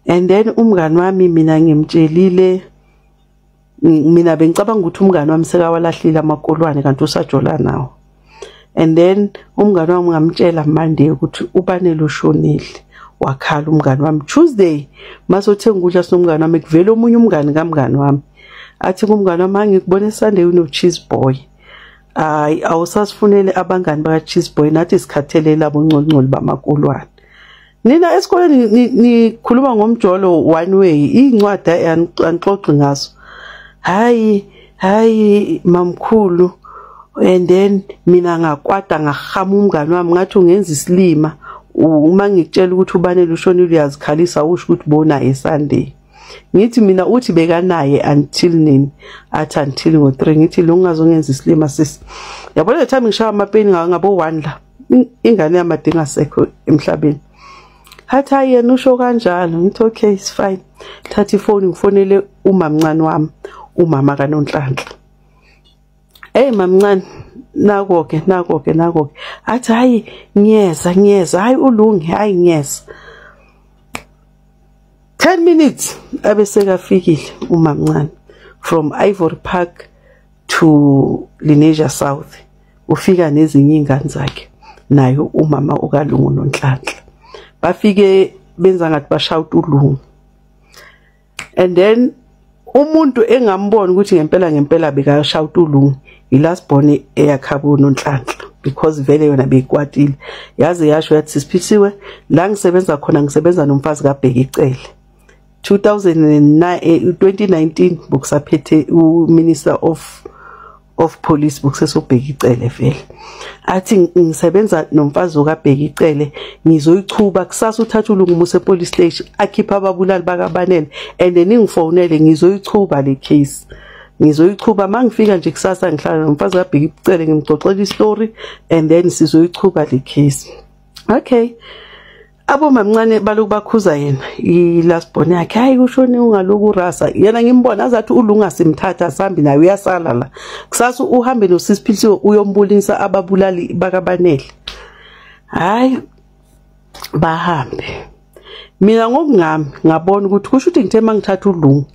and then umngane wami mina ngimtshelile mina bengicabanga ukuthi umngane wami sekawalahlile amakolwane kanti usajola nawo and then umngane wami ngamtshela Monday ukuthi uBanele ushonile wakhala umngane wami Tuesday masothenga ukudla sinomngane wami kuvela omunye umngane kamngane wami athi kumngane wami ngikubone Sunday uno cheese boy hayi awusasifunele abangani baka cheese boy nathi sikhathelele abongcongcoli bamakolwane nina esikoleni nikhuluma ngomjolo one way incwadi anixoxe ngaso hayi mamkhulu and then mina ngakwada ngahama umngane wami ngathi ungenza isilima uma ngikutshela ukuthi uBanele ushonile uyazikhalisa usho ukuthi bona eSunday ngithi mina uthi bekanaye until nini athi until ngo3 ngithi lo ngazongenza isilima sisi yabona le time ngishaya amapeni ngabo 1 la ingane yamadinga sekho emhlabeni hatha yena usho kanjalo ngithi okay it's fine thatha ifoni ngifonele umamncane wami umama kaNonhlanhla mamncane nako-ke athi hayi ngiyeza hayi ulungi hayi ngiyeza 10 minutes abesekafikile umamncane from Ivory Park to Lenasia South ufika nezinye ingane zakhe nayo umama ukaLungu Nonhlanhla bafike benza ngathi bashawuta uLungu and then umuntu engambona ukuthi ngempela bekashawuta uLungu ilasbone eyakhabo Nonhlanhla because vele yona beyikwatile yaze yasho yathi sisiphisiwe la ngisebenza khona ngisebenza nomfazi kaBhekicele 2019 bokusaphethe uMinister of Police bokusesobhekicele vele athi ngisebenza nomfazi kaBhekicele ngizoyichuba kusasa uthatha uLungu muse police station akhipha ababulali bakaBanele and ningifonele ngizoyichuba le case ngizoyichuba mangifika nje kusasa ngihlala nomfazi kaBhekicele ngimxoxela istory and then sizoyichuba le case okay abo mamncane baloku bakhuza yena ilasbone yakhe hayi ushone ungaloku rasa yena ngimbona azathi uLungu asimthatha sambi naye uyasala la kusasa uhambe noSisiphilisiwe uyombulisa ababulali bakaBanele hayi bahambe mina ngokungami ngabona ukuthi kusho ukuthi ngithe mangithatha uLungu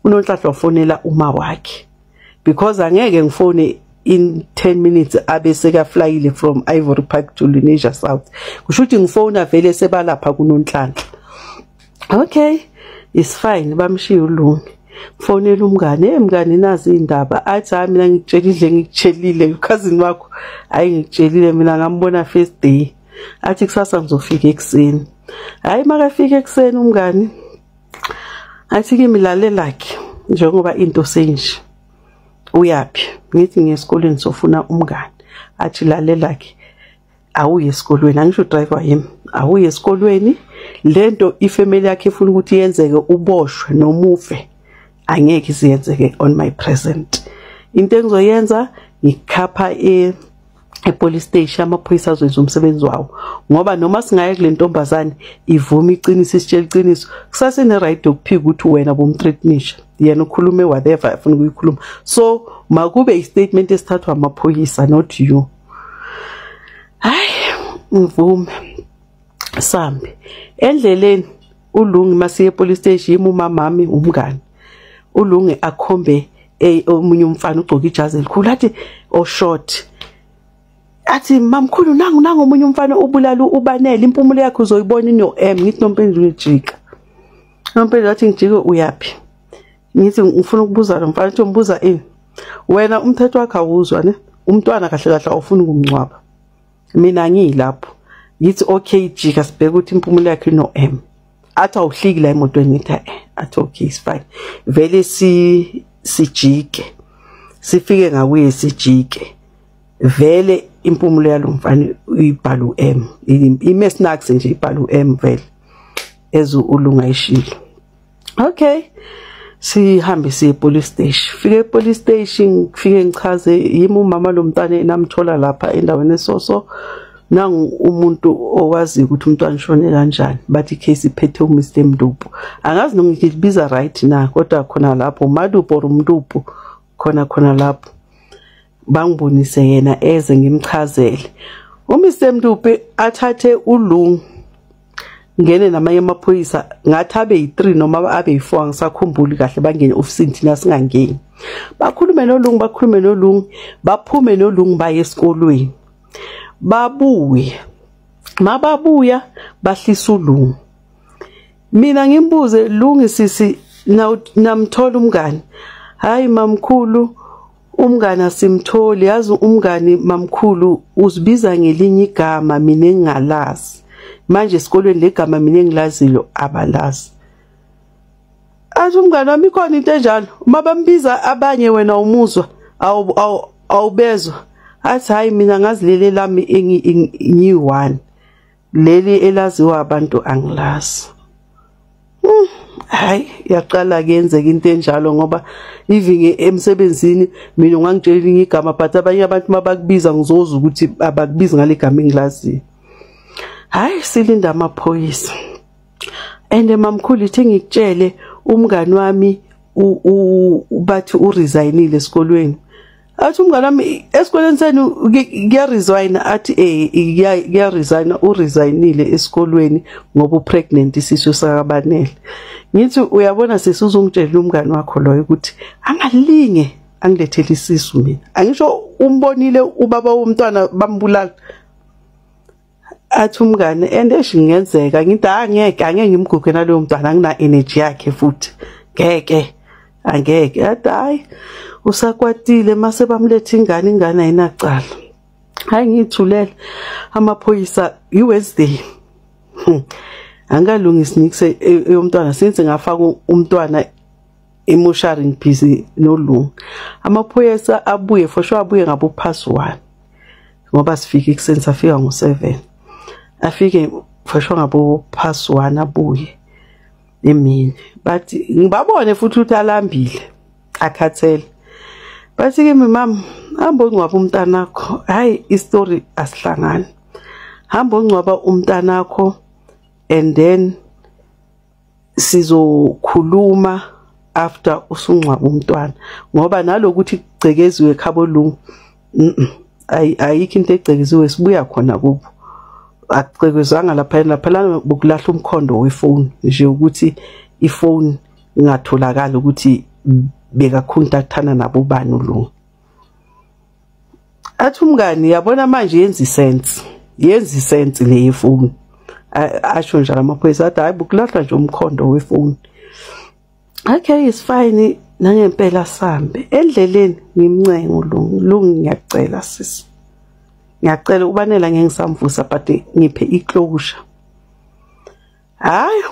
uNonhlanhla wafonela uma wakhe because angeke ngifone in 10 minutes abeseka flyile from Ivory Park to Lenasia South kusho ukuthi ngifona vele sebalapha kuNonhlanhla okay it's fine bamshiya uLungu fonela umngane nazi indaba athi ha mina ngikutshelile cousin wakho hayi ngikutshelile mina ngambona first day athi kusasa ngizofika ekseni hayi makafika ekseni umngane athi kimi lalelakhe njengoba into senje uyapi ngithi ngiyesikoleni sofuna umngane athi lalelakhe awuye esikolweni angisho driver yimi awuye esikolweni lento ifamily yakhe ifuna ukuthi yenzeke uboshwe nomufe angeke isiyenzeke on my present into engizoyenza ngikhapha epolice station amaphoyisa azwenza umsebenzi wawo ngoba noma singaye kule ntombazane ivuma iqiniso isitshela iqiniso kusase ne right yokuphika ukuthi wena bomthreatnisha yena ukhulume whatever afuna ukuyikhuluma so makube istatement esithathwa amaphoyisa not you hayi ngivume sambi endleleni uLungu masiye police station yimi umamami umngane uLungu akhombe omunye umfana ugcoka ijazi elikhulu athi short athi mamkhulu nangu omunye umfana ubulala uBanele impumulo yakhe uzoyibona ino ngithi noMpendulo ejika noMpendulo athi ngijike uyapi ngithi ngifuna ukubuza lo mfana uthi umbuza wena umthetho wakhe awuzwa ne umntwana kahle awufuna ukumncwaba mina ngiyilapho ngithi okay jika sibheke ukuthi impumulo yakhe ino athi awuhliki la emotweni ngithi athi okay is fine vele sijike sifike ngakuye sijike vele impumulo yalomfana uyibhala uM imesnax nje ibhala uM vele ezu uLungu ayishilo okay sihambe siye police station. Fike police station ngifike ngichaze yimi umama lo mntwana namthola lapha endaweni esoso nangu umuntu owazi ukuthi umntwana shone kanjani bathi case iphethe uMr Mdupu. Angazi noma ngibiza right na kodwa khona lapho Madupu or Mdupu khona lapho bangibonise yena eze ngimchazele uMr Mdupu athathe uLungu ngene namanye amaphoyisa ngathi abe yi3 noma abe yi4 ngisakhumbuli kahle bangene ofisini thina singangeni bakhulume noLungu baphume noLungu baye esikolweni babuye mababuya bahlisa uLungu mina ngimbuze Lungu sisi namthola umngani hayi mamkhulu umngani asimtholi yazi umngani mamkhulu uzibiza ngelinye igama mina engingalazi manje esikolweni legama mina engilazilo abalazi athi umngani wami khona into enjalo uma bambiza abanye wena umuzwa awubezwa athi hayi mina ngazilele lami ngi1 leli elaziwa abantu angilazi hayi yaqala kuyenzeka into enjalo ngoba even emsebenzini mina ungangitshela igama but abanye abantu mabakubiza ngizoza ukuthi abakubizi ngale gama engilaziyo hayi silinda amaphoyisa ende mamkhulu ithi ngikutshele umngani wami bathi uresignile esikolweni athi umngani wami esikoleni senu kuyaresign athi kuyaresign uresignile esikolweni ngoba upregnant isisu sakabanele ngithi uyabona sesizongitshela umngani wakho loyo ukuthi angalinge angilethele isisu mina angisho umbonile ubaba womntwana bambulala athi umngane endeshi ngenzeka ngithi angeke ngimguge naloyo mntwana angina energy yakhe futhi angeke athi hayi usakwatile mase bamlethe ingane ayinacala hayi ngithulela amaphoyisa iWednesday angalungisi nikse yomntwana since ngafaka umntwana emoshari ngibhizi noLungu amaphoyisa abuye for sure abuye ngabo past 1 ngoba sifike kuseni safika ngo7 afike for sure ngabo past 1 abuye emini but ngibabone futhi ukuthi alambile akhathele bathi ke mama hamba ungcwaba umntanakho hayi istory asihlangani hamba ungcwaba umntanakho and then sizokhuluma after usungcwaba umntwana ngoba nalokuthi kugcekeziwe ekhabo Lungu ayikho into egcekeziwe sibuya khona kubo akucekezanga lapha bokulahla umkhondo wefoni nje ukuthi ifoni ingatholakala ukuthi bekakhuntathana nabo bani uLungu athi umngani yabona manje yenza sense le yefoni asho njalo amaphoyisa athi hayi bokulahla nje umkhondo wefoni okay is fine nangempela sambe endleleni ngimncenga uLungu ngiyacela sisi ngiyacela ubanela ngeke ngisamvusa but ngiphe iclosure hayi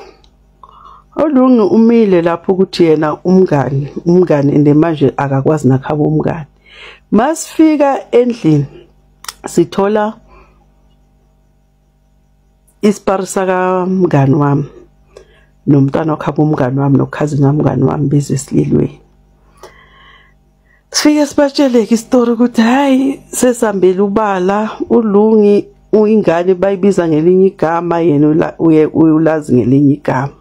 uLungu umile lapho ukuthi yena umngani ende manje akakwazi nakhabo umngani masifika endlini sithola isparisa kamngani wami nomntwana wakhabo umngani wami nokhazini wamngani wami bezesililweni sifike sibatsheleke istory ukuthi hayi sesambele ubala uLungu uyingane bayibiza ngelinye igama yena uyulazi ngelinye igama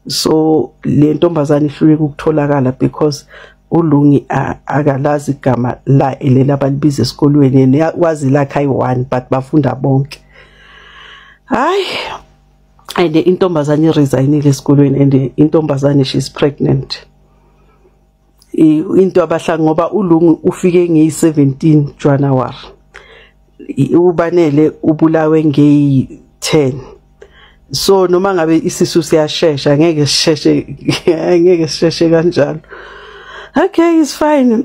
so le ntombazane ihluleka ukutholakala because uLungu akalazi igama la elela abalibiza esikolweni yena wazi la kai1 but bafunda bonke hayi and intombazane iresignile esikolweni and intombazane she's pregnant into abahlanga ngoba uLungu ufike ngeyi17 January ubanele ubulawe ngeyi10 so noma ngabe isisu siyashesha ngeke sisheshe kanjalo okay is fine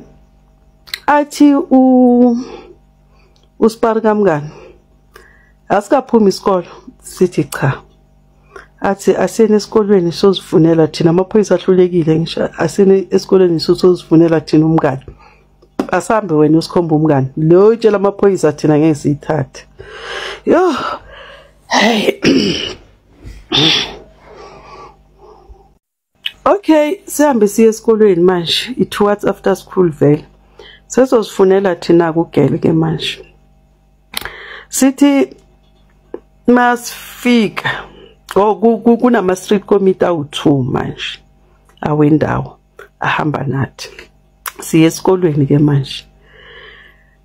athi uSpar kamngani asikaphuma isikolo sithi cha athi asene esikolweni sozifunela thina amaphoyisa ahlulekile ngisho asene esikolweni sozifunela thina umngani asambe wena usikhomba umngani lo utshela amaphoyisa thina ngeke siyithathe yo hey Okay, sihambe siye esikolweni manje. It towards after school vele. Sesosifunela thina kugele ke manje. Sithi masifika kunama street committee awu2 manje. Awendawo ahamba nathi. Siye esikolweni ke manje.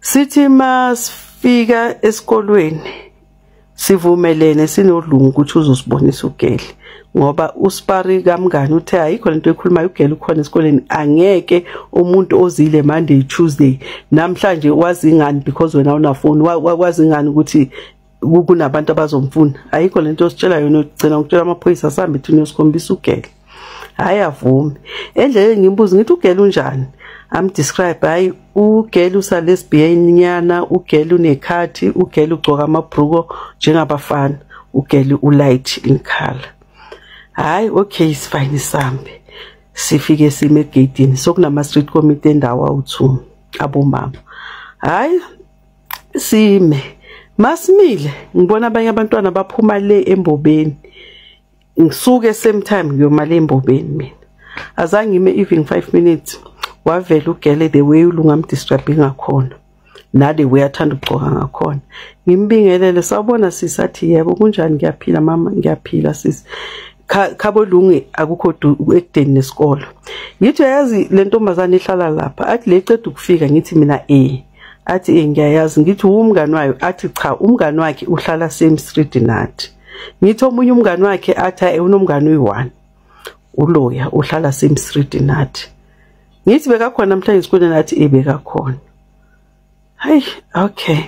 Sithi masifika esikolweni sivumelene sinolungu ukuthi uzosibonisa ugele ngoba uSpari kamngani uthe ayikho lento ekhuluma ugele ukhona esikoleni angeke umuntu ozile Monday Tuesday namhlanje wazi ngani because wena una phone wazi ngani ukuthi kunabantu abazomfuna ayikho lento ositshela yona ugcina ukutshela amaphoyisa asambe thina usikhombisa ugele hayi avumi endleleni ngimbuza ngithi ugele unjani describe hayi ugele usa lesbian nyana ugele unekhathi ugele ugcoka amabhruko njengabafana ugele ulight in color hayi okay is fine sambe sifike sime egate sokunama street committee endawo awu2 abomama hayi sime masimile ngibona abanye abantwana baphuma le embobeni ngisuke same time ngiyomala embobeni mina azange ime even 5 minutes wavela ugele the way ulungamdistribing ngakhona nade uyathanda ukugcoka ngakhona ngimbingelele sawubona sisathi yebo kunjani ngiyaphila mama ngiyaphila sisi khabo lungi akukho ekudeni nesikolo ngithi yazi le ntombazane ihlala lapha athi leceda ukufika ngithi mina athi ngiyayazi ngithi umngani wayo athi cha umngani wakhe uhlala same street nathi ngithi omunye umngani wakhe athi unomngani oyi1 uloya uhlala same street nathi ngithi bekakhona namhlanje esikoleni nathi bekakhona hayi okay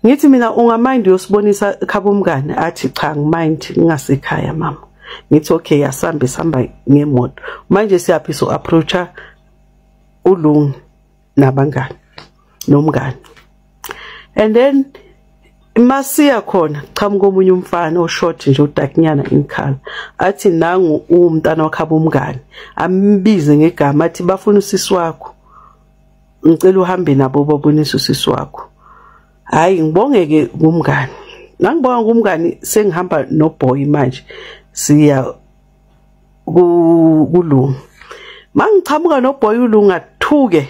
ngithi mina ungamind uyosibonisa khabo umngane athi cha ngimind ngingasekhaya mama ngithi okay yasambe sihamba ngemoto manje siyaphi so approacha ulungu nabangani nomngane and then masiya khona qhamuka omunye umfana oshort nje udakinyana inkhala athi nangu umntana wakhaba umngane ambize ngegama athi bafuna usisi wakho ngicela uhambe nabo babonise usisi wakho hayi ngibongeke kumngane nangibonga kumngane sengihamba noboy manje siya kulungu mangichamuka noboy ulungu athuke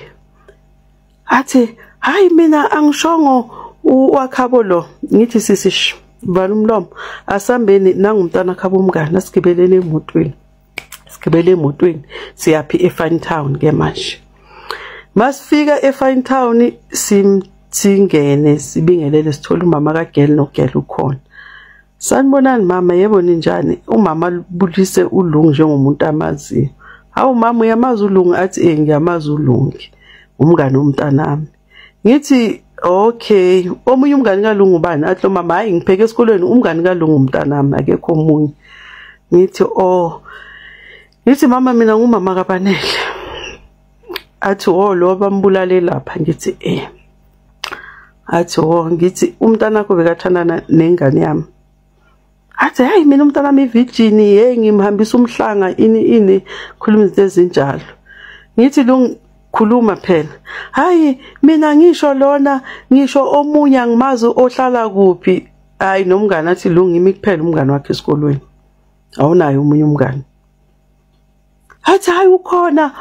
athi hayi mina angishongo wakhabo lo ngithi sisi vala umlomo asambeni nangumntana khabo umngane asigibelele emotweni siyapi eFine Town ke manje masifika eFine Town singene sibingelele sithola umama kaGele noGele ukhona sanibonani mama yebo ninjani umama bulise ulungu njengomuntu amazi hawu mama uyamazi ulungu athi ngiyamazi ulungu umngane womntanami ngithi okay omunye umngane kalungu bani athi mama hayi ngipheke esikolweni umngane kalungu umntanami akekho omunye ngithi mama mina ngumama kaBanele athi lo bambulale lapha ngithi athi ngithi umntanakho bekathandana nengane yami athi hayi mina umntanami Virginia ngimhambisa umhlanga ini khuluma izinto ezinjalo ngithi khuluma phela hayi mina ngisho lona ngisho omunye angimazi ohlala kuphi hayi nomngane athi ngimi kuphela umngane wakhe esikolweni awunayo umunye umngane athi hayi ukhona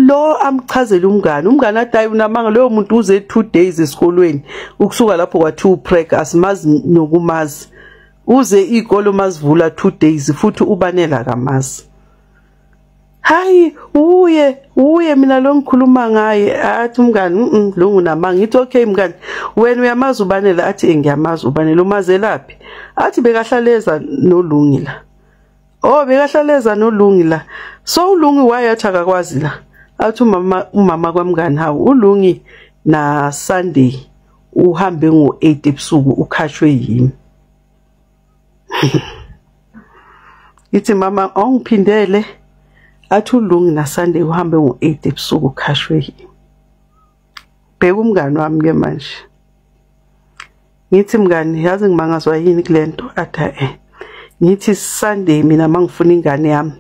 lo amchazela umngane athi hayi unamanga loyo muntu uze 2 days esikolweni ukusuka lapho kwathi upreg asimazi nokumazi uze ikolo mazivula 2 days futhi ubanela kamazi hayi uye mina lo ngikhuluma ngaye athi umngane lo ngunamanga ngithi okay mngane wena uyamazi ubanela athi ngiyamazi ubanela umazelaphi athi bekahlaleza nolungi la bekahlaleza nolungi la so ulungi wayathi akakwazi la athi umama kwamngane hawu ulungi na Sunday uhambe ngo8 ebusuku ukhashwe yimi ithi mama ongiphindele athi ulungi na Sunday uhambe ngo8 ebusuku ukhashwe yimi bheka umngane wami ke manje ngithi mngane yazi ngimangazwa yini kulento athi ngithi Sunday mina mangifuna ingane yami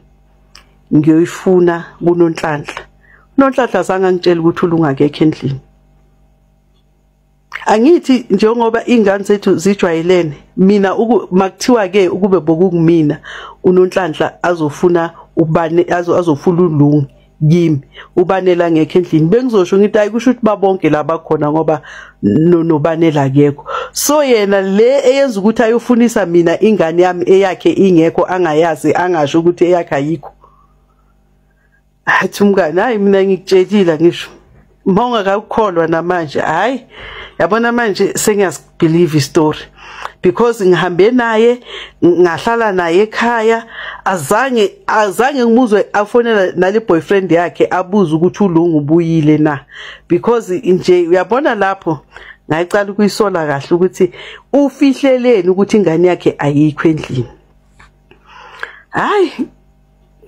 ngiyoyifuna kuNonhlanhla zanga ngitshela ukuthi ulungakekho endlini angithi njengoba ingane zethu zijwayelene mina makuthiwa ke ukube bokungimina uNonhlanhla azofuna ubane azofuna uLungi kimi ubanela ngekho endlini bengizosho ngithi hayi kusho ukuthi babonke laba khona ngoba nobanela akekho so yena le eyenza ukuthi ayofunisa mina ingane yami eyakhe ingekho angayazi angasho ukuthi eyakhe ayikho athi umngane hayi mina ngikutshelile ngisho Monga kakukholwa namanje hayi yabona manje sengiyasibelieve istory because ngihambe naye ngahlala naye ekhaya azange ngimuzwe afonela nale boyfriend yakhe abuza ukuthi uLungu ubuyile na because nje uyabona lapho ngayicala ukuyisola kahle ukuthi ufihleleni ukuthi ingane yakhe ayikho endlini hayi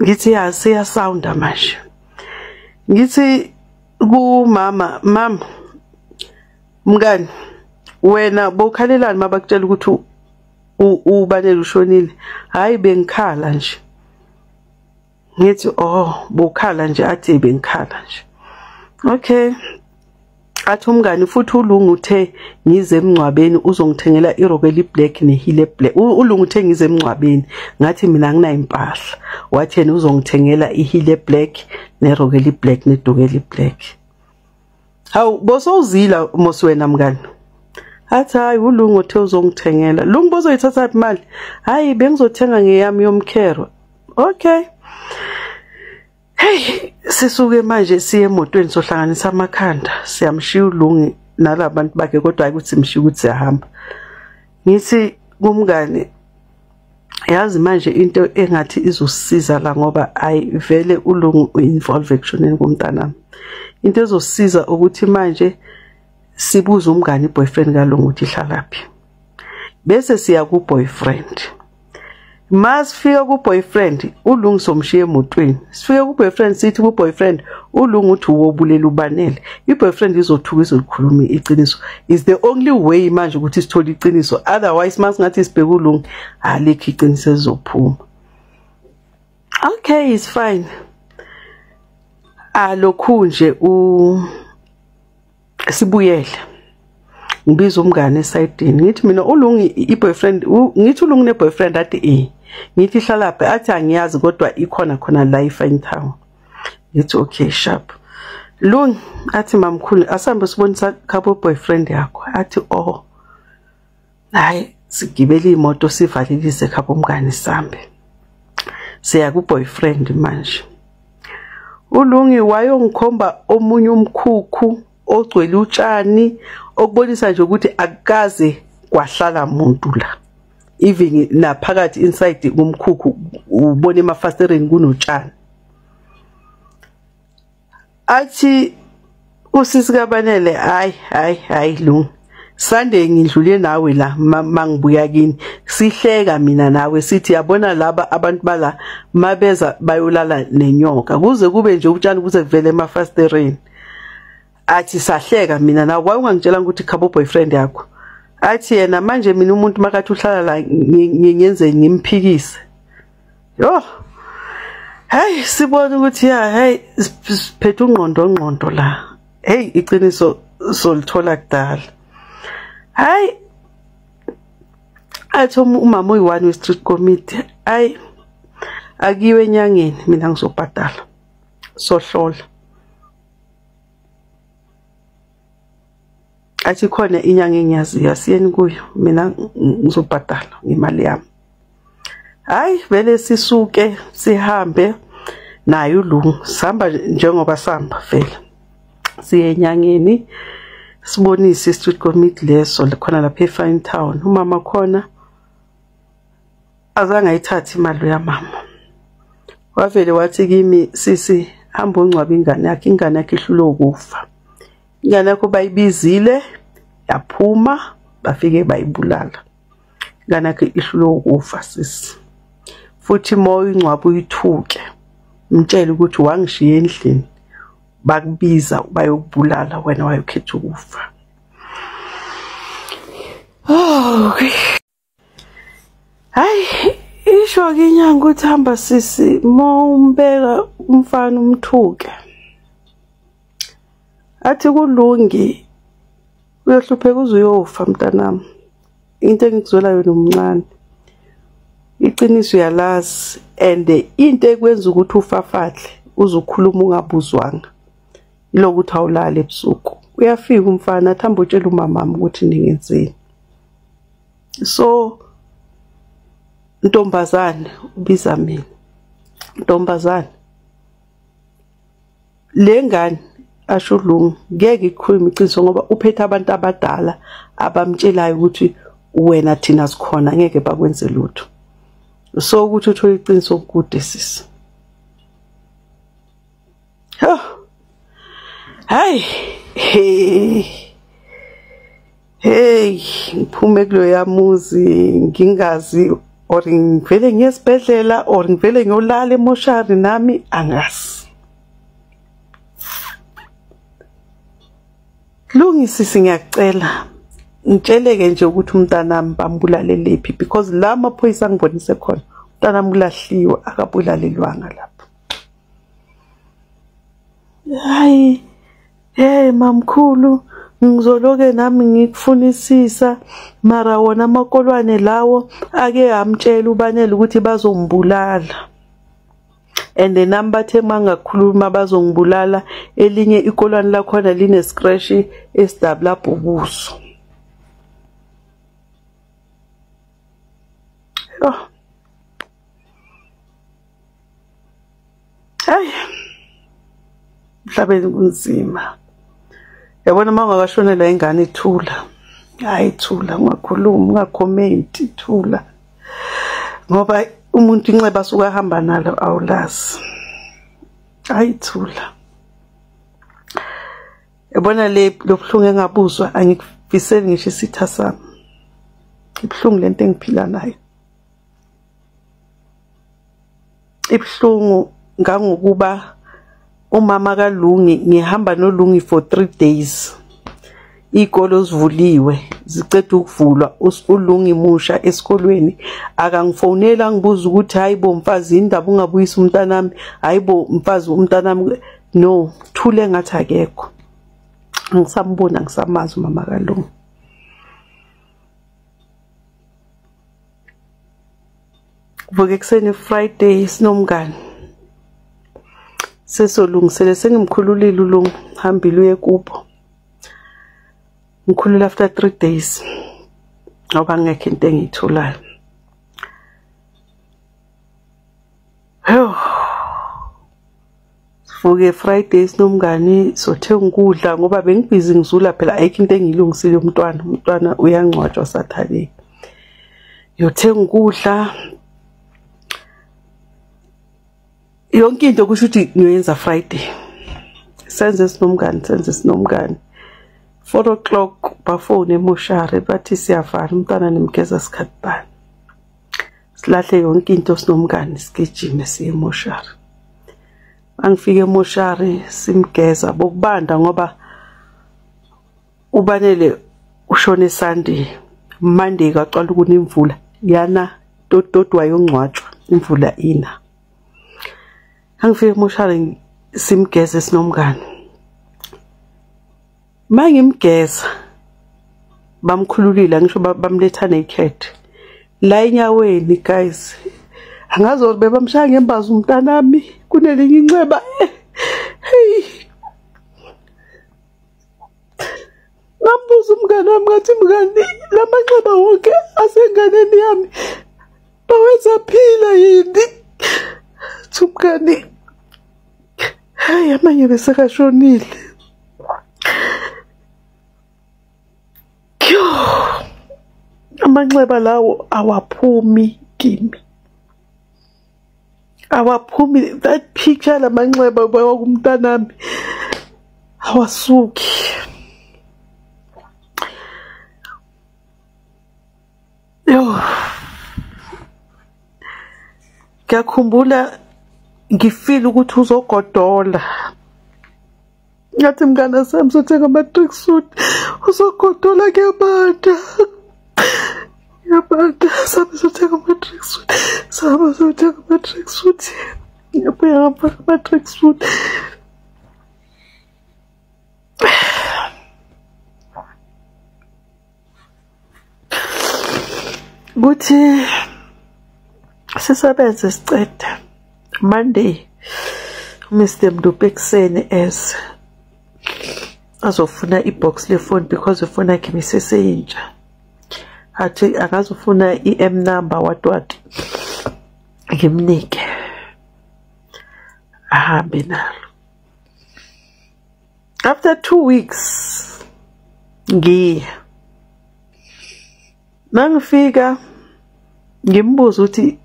ngithi yasiya sound manje ngithi kumama mama mngani wena bokhalelani mabakutshela ukuthi ubanele ushonile hayi bengikhala nje ngithi oh bokhala nje athi bengikhala nje okay athi umngani futhi uLungu uthe ngize emncwabeni uzongithengela irokeli black nehile black uLungu uthe ngize emncwabeni ngathi mina ngina impahla wathi yena uzongithengela ihile black nerokeli black nedokeli black hawu bosozila mosi wena mngani athi hayi uLungu uthe uzongithengela Lungu bozoyithatha imali hayi bengizothenga ngeyami yomkhero okay hey sisuke manje siye emotweni sohlanganisa amakhanda siyamshiya uLungu nalabantu bakhe kodwa hayi ukuthi simshiya ukuthi siyahamba ngithi kumngane yazi manje into engathi izosisiza la ngoba ayivele uLungu uinvolve ekushoneni komntanami into ezosisiza ukuthi manje sibuza umngane iboyfriend kaLungu ukuthi ihlalaphi bese siya ku boyfriend masifika ku boyfriend uLungu somshiye emotweni sifika ku boyfriend sithi ku boyfriend uLungu uthi wobulela ubanele iboyfriend izothuka izolikhuluma iqiniso is the only way manje ukuthi sithole iqiniso otherwise masingathi sibheke uLungu alikho iqiniso ezophuma okay it's fine lokhu nje sibuyele ngibiza umngane esayidini ngithi mina uLungu iboyfriend ngithi uLungu neboyfriend athi ngithi ihlalaphi athi angiyazi kodwa ikhona khona la eFine Town ngithi okay sharp Lungu athi mamkhulu asambe sibonisa khabo boyfriend yakho athi oh hayi sigibele imoto sivalelise khabo umngane sambe siya ku boyfriend manje uLungu wayongikhomba omunye umkhukhu ogcwele utshani okubonisa nje ukuthi akukaze kwahlala umuntu la even naphakathi inside kumkhukhu ubone emafastereni kunotshani athi usisi kaBanele hayi Lungu Sunday ngidlule nawe la mangibuya kini sihleka mina nawe sithi yabona laba abantu bala mabeza bayolala nenyoka kuze kube nje utshani kuze kuvele emafastereni athi sahleka mina nawe wayengangitshela ukuthi khabo boyfriend yakho athi yena manje mina umuntu makathi uhlala la ngiyenze ngimphikise yo hey sibona ukuthi hey siphethe ungqondo la hey iqiniso solithola kudala hayi athi umama uyi1 we street committee hayi akiwe enyangeni mina ngizobhadala sohlola athi khona inyanga engiyaziyo asiyeni kuyo mina ngizobhadala imali yami hayi vele sisuke sihambe naye uLungu sihamba njengoba sihamba vele siye enyangeni sibonise street committee leso khona lapha eFine Town umama khona azange ayithathe imali yamama wavele wathi kimi sisi hamba ungcwaba ingane yakhe ihlule ukufa ingane yakho bayibizile yaphuma bafike bayibulala ingane yakhe ihlule ukufa sisi futhi moyo ingcwaba uyithuke umtshela ukuthi wangishiya endlini bakubiza bayokubulala wena wayokhetha ukufa okay hayi isho ke inyanga ukuthi hamba sisi mombeka umfana umthuke athi kulungi uyohlupheka uzoyofa mntanami into engikuzwela yona umncane iqiniso uyalazi and into ekwenza ukuthi ufafahle uzukhuluma ungabuzwanga ilokuthi awulala ebusuku. Uyafika umfana athamba utshela umamami ukuthi ningenzeni. So ntombazane ubiza mina. Ntombazane le ngane asho uLungu ngeke ikhulume iqiniso ngoba uphethe abantu abadala abamtshelayo ukuthi wena thina sikhona ngeke bakwenze lutho. So ukuthi uthola iqiniso okude sisi. Hayi hey ngiphume kulo yamuzi ngingazi or ngivele ngiyesibhedlela or ngivele ngiyolala emoshari nami angazi. Lungisisi ngiyacela ngitsheleke nje ukuthi umntanami bambulale lephi because la amaphoyisa angibonise khona umntanami ulahliwe akabulalelwanga lapho. Hayi hey mamkhulu ngizoloke nami ngikufunisisa mara wona amakolwane lawo ake amtshela ubanele ukuthi bazombulala and nami bathe mangakhuluma bazongibulala elinye ikolwane lakhona line scratch esidabula bhubuso. Hayi mhlabeni kunzima. Yabona mangakashonela ingane ithula. Hayi thula ungakhuluma ungakhomenti thula. Ngoba umuntu inxeba suka ahamba nalo awulazi. Hayi thula. Yabona lobuhlungu engabuzwa angikufiseli ngisho isitha sami. Ibhlungu lento engiphila nayo. Ibhlungu ngangokuba umama kaLungi ngihamba noLungi for 3 days. Ikolo zivuliwe ziceda ukuvulwa uLungi musha esikolweni akangifonela ngibuza ukuthi hayibo mfazi indaba ungabuyisa umntanami hayibo mfazi umntanami no thule ngathi akekho. Ngisambona ngisamazi umama kaLungi. Vuke kuseni Friday sinomngane sesolungisele sengimkhululile uLungu hambile uye kubo. Ngikhulula after 3 days ngoba ngeke into engiyitholayo. Vuke Friday sinomngane sothenga ukudla ngoba bengibhizi ngizula phela ayikho into engiyilungisile umntwana uyangcwatshwa Saturday. Yothenga ukudla yonke into kusho ukuthi ngiyenza Friday. Senze sinomngane 4 o'clock bafone emoshari bathi siyavala umntana nimgeza sikhathi bani. Silahle yonke into sinomngane sigijime siye emoshari. Angifike emoshari simgeza bokubanda ngoba ubanele ushone Sunday. Monday kaqala ukuna imvula yana dodwa yongcwatshwa imvula ina. Angifike emoshari simgeze sinomngane. Mangimgeza bamkhululile ngisho bamletha naked. La enyaweni guys. Angazi bebamshaya ngembaza umntanami kunelinye inxeba. Hey. Ngambuza umngane wami ngathi mngani lamanxeba wonke asenganeni yami bawenza phila yini? Thumkani. Hayi amanye besekashonile. Amanxeba lawo awaphumi kimi. Awaphumi that picture lamanxeba bakumntanami awasuki. Ngiyakhumbula ngifila ukuthi uzogodola. Ngathi mngane sami sothenga ama-track suit uzogodola kuyabanda. Yabanda sabe sothenga ama-track suit. Sabe sothenga ama-track suit. Ngiyabuya ngapha ama-track suit. Kuthi sisebenze siceda Monday Mr. Mdupe ekuseni as azofuna ibox lefoni because ifoni yakhe miseseyintsha athi akazofuna i-M number what ngimnike ahambe nalo. After 2 weeks mangifika ngimbuza ukuthi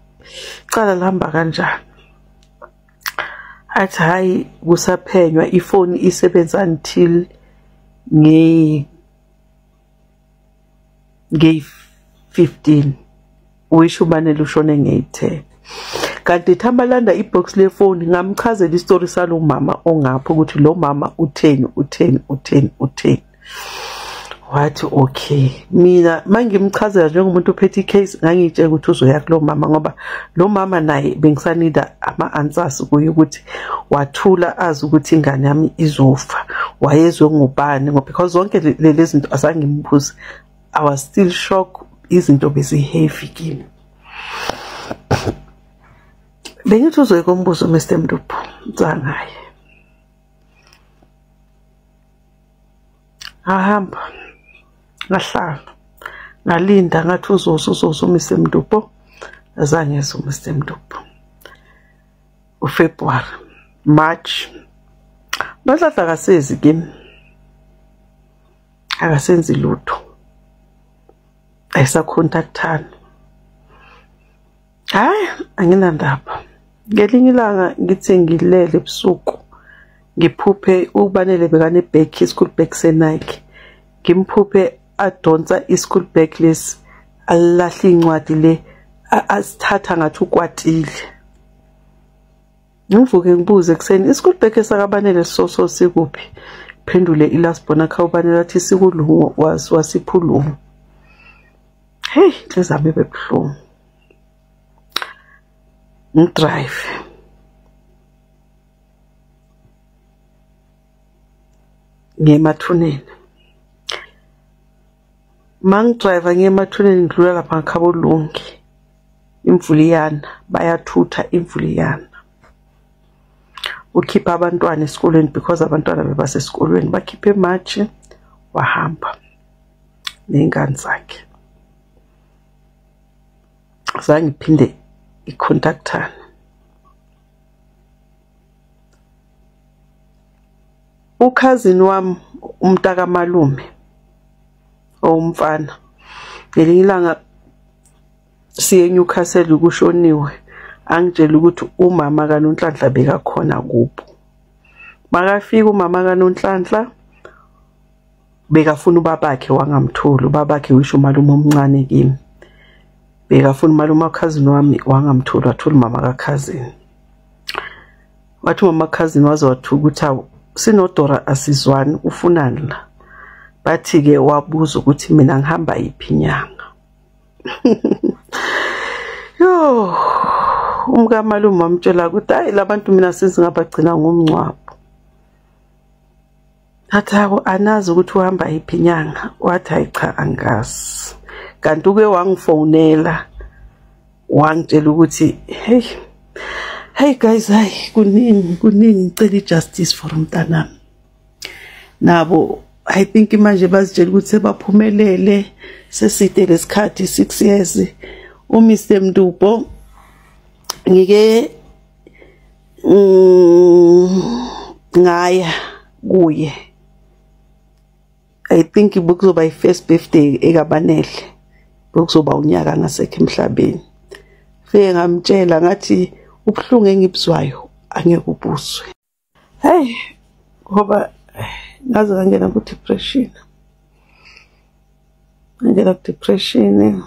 cala lihamba kanjani. Athi hayi kusaphenywa ifoni isebenza until nge 15 wisho ubanele ushone nge10. Kanti thambalanda ibox lefoni ngamchazela istory salo mama ongapho ukuthi lo mama utheni. Wathi okay, mina mangimchazela njengomuntu ophethe icase ngangitshela ukuthi uzoya kulo mama ngoba lo mama naye bengisanida ama-answers kuye ukuthi wathula azi ukuthi ingane yami izofa, wayezwe ngubani ngoba because zonke lezi zinto asangimbuza. I was still shocked, izinto beziheavy kimi. Bengithi uzoyikombuza Mr. Mdupe Nzangaye. Ahamba ngahlala ngalinda ngathi uzoza Mr. Mdupe, azange ezo Mr. Mdupe. uFebruary, March bahlala akasezi kimi, akasenzi lutho, ayisacontact-thani. Hayi anginandaba. Ngelinye ilanga ngithi ngilele ebusuku ngiphuphe ubanele bekane bag school bag senike, ngimphuphe adonsa i-school bag lesi alahla incwadi le asithatha ngathi ukwatile. Ngivuke ngibuze ekseni i-school bag esakabanele soso sikuphi, phendule ilasbona khawubanele athi sikulungu wasiphulungu. Hey lezami bebuhlungu. Ngidrive ngemathuneni, mangidrive ngemathuneni ngidlula lapha eKhabolungi, imvuliyana bayathutha imvuliyana. Ukhipha abantwana esikolweni because abantwana bebasesikolweni, bakhiphe eMarch wahamba nengane zakhe. Zange iphinde icontactana. Ukhazini wami umntaka malume owumfana ngelinye ilanga siye eNewcastle ukushoniwe, angitshela ukuthi umama kaNonhlanhla bekakhona kubo. Makafika umama kaNonhlanhla bekafuna ubabakhe wangamtholi, ubabakhe wisho umalume omncane kimi. Bekafuna umalume kakhazini wami wangamtholi, wathola mama kakhazini. Wathi mama kakhazini waze wathuka ukuthi sinodora asizwani ufunani la. Bathi ke wabuza ukuthi mina ngihamba yiphi inyanga. Yo umka malume wamtshela ukuthi hayi labantu mina sesingabagcina ngomncwabo. Athi anazi ukuthi uhamba yiphi inyanga. Wathi hayi cha angazi. Kanti uke wangifonela wangitshela ukuthi hey guys, hayi kuningi ngicela justice for umntanami. Nabo I think manje bazitshela ukuthi sebaphumelele, seside lesikhathi 6 years. uMr Mdupe ngike ngaya kuye, I think bokuzoba i-first birthday ekabanele, bokuzoba unyaka ngasekho emhlabeni. Fike ngamtshela ngathi ubuhlungu engibuzwayo angeke ubuzwe. Hey ngoba ngaze ngangena ku depression. Ngangena ku depression.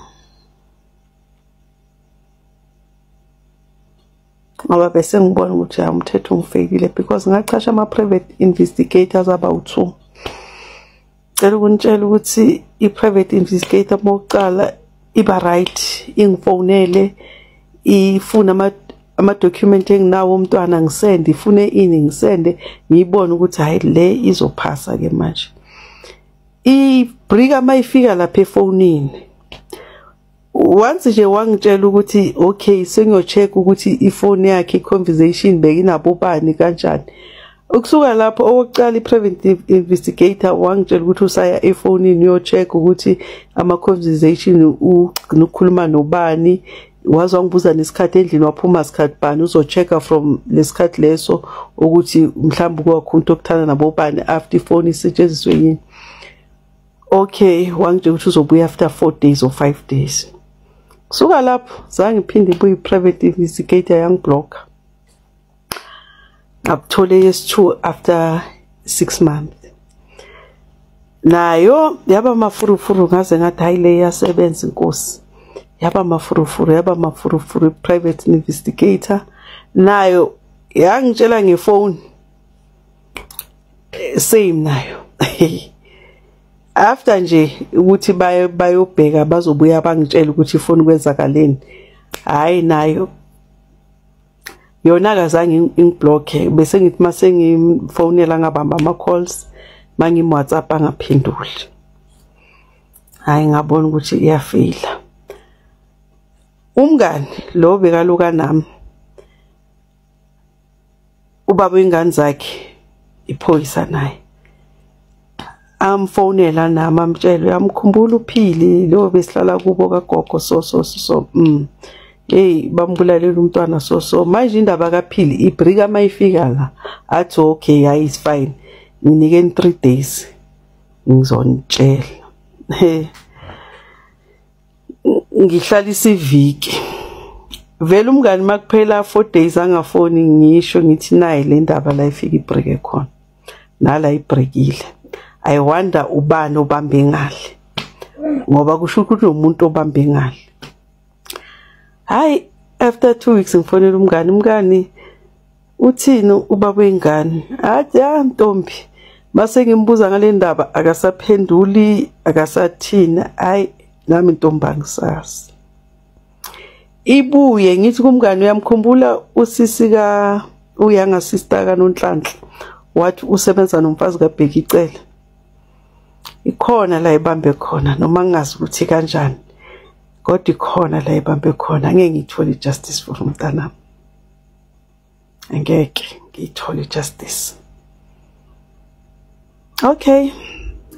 Ngoba bese ngibona ukuthi umthetho ungifeyile because ngachasha ama private investigators about 2. Cela ukunitshela ukuthi i-private investigator mokuqala iba right, ingifonele ifuna ama-document enginawo umntwana ngisende, ifune ini ngisende, ngiyibone ukuthi hayi le izophasa ke manje. Ibrika mayifika lapha efonini once nje wangitshela ukuthi okay sengiyocheck ukuthi ifone yakhe i-conversation bekinabo bani kanjani. Ukusuka lapho okokucala i-preventive investigator wangitshela ukuthi usaya efonini uyo-check ukuthi ama-conversation ukukhuluma nobani. Waze wangibuza nesikhathi endlini waphuma sikhathi bani, uzo-check-a from lesikhathi leso ukuthi mhlawumbe kwakhona okuthana nabobani after ifone isetshenziswe yini. Okay, wangitshela ukuthi uzobuya after 4 days or 5 days. Kusuka lapho zange iphinde ibuye i-private investigator yangiblocka. Ngabuthola yes2 after 6 months. Nayo yaba mafurufuru ngaze ngathi hayi le yasebenza inkosi. Yaba mafurufuru private investigator nayo yangitshela ngefone same nayo. After nje ukuthi bayobheka bazobuya bangitshela ukuthi ifone kwenzakaleni, hayi nayo yona akazange ingiblock. Bese ngithi mase ngifonela ngabamba ama calls mangi WhatsApp angaphenduli. Hayi ngabona ukuthi iyafeyila. Umngani lo bekaluka nami, ubaba wengane zakhe iphoyisa naye amfonela nami amtshela uyamkhumbula uphili lo besihlala kubo kagogo so hey bambulalela umntwana so manje indaba kaphili ibrika mayifika la athi okay hayi is fine nginike 3 days ngizonitshela. Ngihlalisa iviki vele umngani makuphela 4 days angafoni ngisho ngithi nayi le ndaba la ifika ibreak khona nala ibreakile. I wonder ubani obambe ngale ngoba kusho ukuthi umuntu obambe ngale. Hayi after 2 weeks ngifonela umngani uthini ubaba wengane athi ntombi mase ngimbuza ngale ndaba akasaphenduli akasathina. Hayi nami ntombi angisazi. Ibuye ngithi kumngani uyamkhumbula usisi ka uyanga sister kaNonhlanhla wathi usebenza nomfazi kaBheki icela. Ikhona la ibambe khona noma ngingazi ukuthi kanjani kodwa ikhona la ibambe khona. Angeke ngithole justice for umntana, angeke ngithole justice. Okay,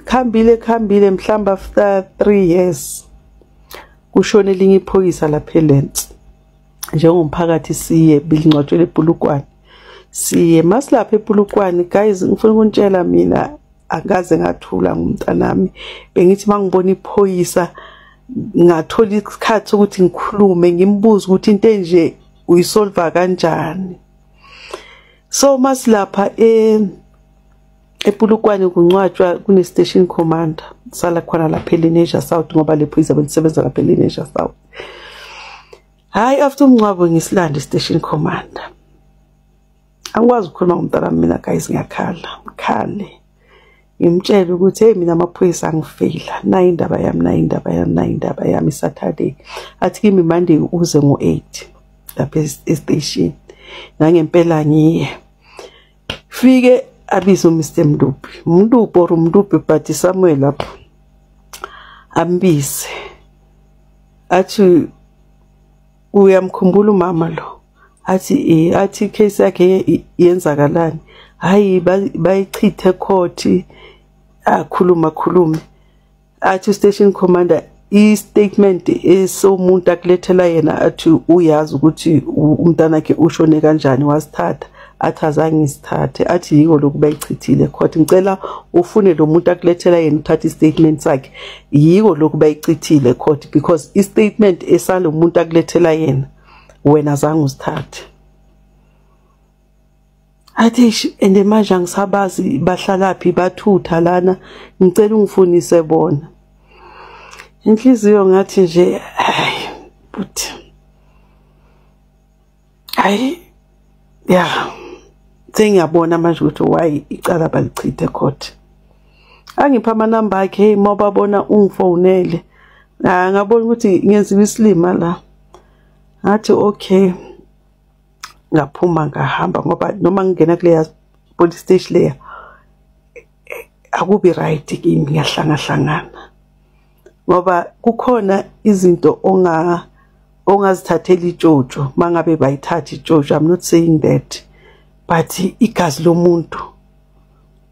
khambile mhlamba after 3 years kushone elinye iphoyisa lapha eLens. Njengomphakathi siye bilingcwatshwe ePulukwane, siye masilapha ePulukwane. Guys ngifuna ukuntshela mina akaze ngathula ngumntanami. Bengithi mangibona iphoyisa ngathola isikhathi ukuthi ngikhulume ngimbuze ukuthi into enje uyisolva kanjani. So masilapha ePulukwane kuncwatshwa kune station commander sala khona lapha eLenasia South ngoba le phoyisa belisebenza lapha eLenasia South. Hayi after umncwabo ngisilanda station commander. Angikwazi ukukhuluma ngomntana mina guys ngiyakhala ngikhale. Ngimtshela ukuthi hey mina amaphoyisa angifeyila nayi indaba yami Saturday. Athi kimi Monday uze ngo8 lapha estation. Nangempela ngiye. Fike abizo Mr Mdupi but Samuel lapho ambise athi uyamkhumbula umama lo athi case yakhe yenzakalani. Hayi bayichithe court akhuluma athi station commander i-statement esomuntu akulethela yena athi uyazi ukuthi umntanakhe ushone kanjani wasithatha. Athi azange isithathe athi yiko lokhu bayichithile court. Ngicela ufune lo muntu akulethela yena uthatha i-statement sakhe yiko lokhu bayichithile court because i-statement esalo muntu akulethela yena wena azange usithathe. Athi ende manje angisabazi bahlalaphi bathutha lana ngicela ungifunise bona. Inhliziyo ngathi nje hayi but hayi yeah sengiyabona manje ukuthi why icala balichithe court. Angipha amanamba akhe hey mawubabona ungifonele. Ngabona ukuthi ngenziwe isilima la. Ngathi okay ngaphuma ngahamba ngoba noma ngingena kule police station leya akubi right kimi ngiyahlangana ngoba kukhona izinto ongazithathela ijojo mangabe bayithatha ijojo. I'm not saying that, but igazi lomuntu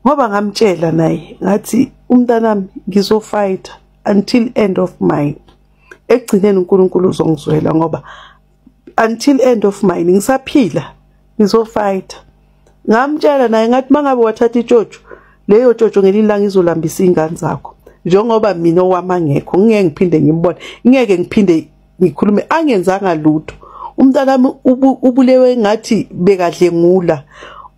ngoba ngamtshela naye ngathi umntanami ngizofight until end of mine. Ekugcineni uNkulunkulu uzongizwela ngoba until end of mine ngisaphila ngizofight. Ngamtshela naye ngathi mangabe wathatha ijojo, leyo jojo ngelilanga izolambisa ingane zakho. Njengoba mina owamangekho ngeke ngiphinde ngimbone, ngeke ngiphinde ngikhulume, angenzanga lutho. Umntanami ubulewe ngathi bekadlengula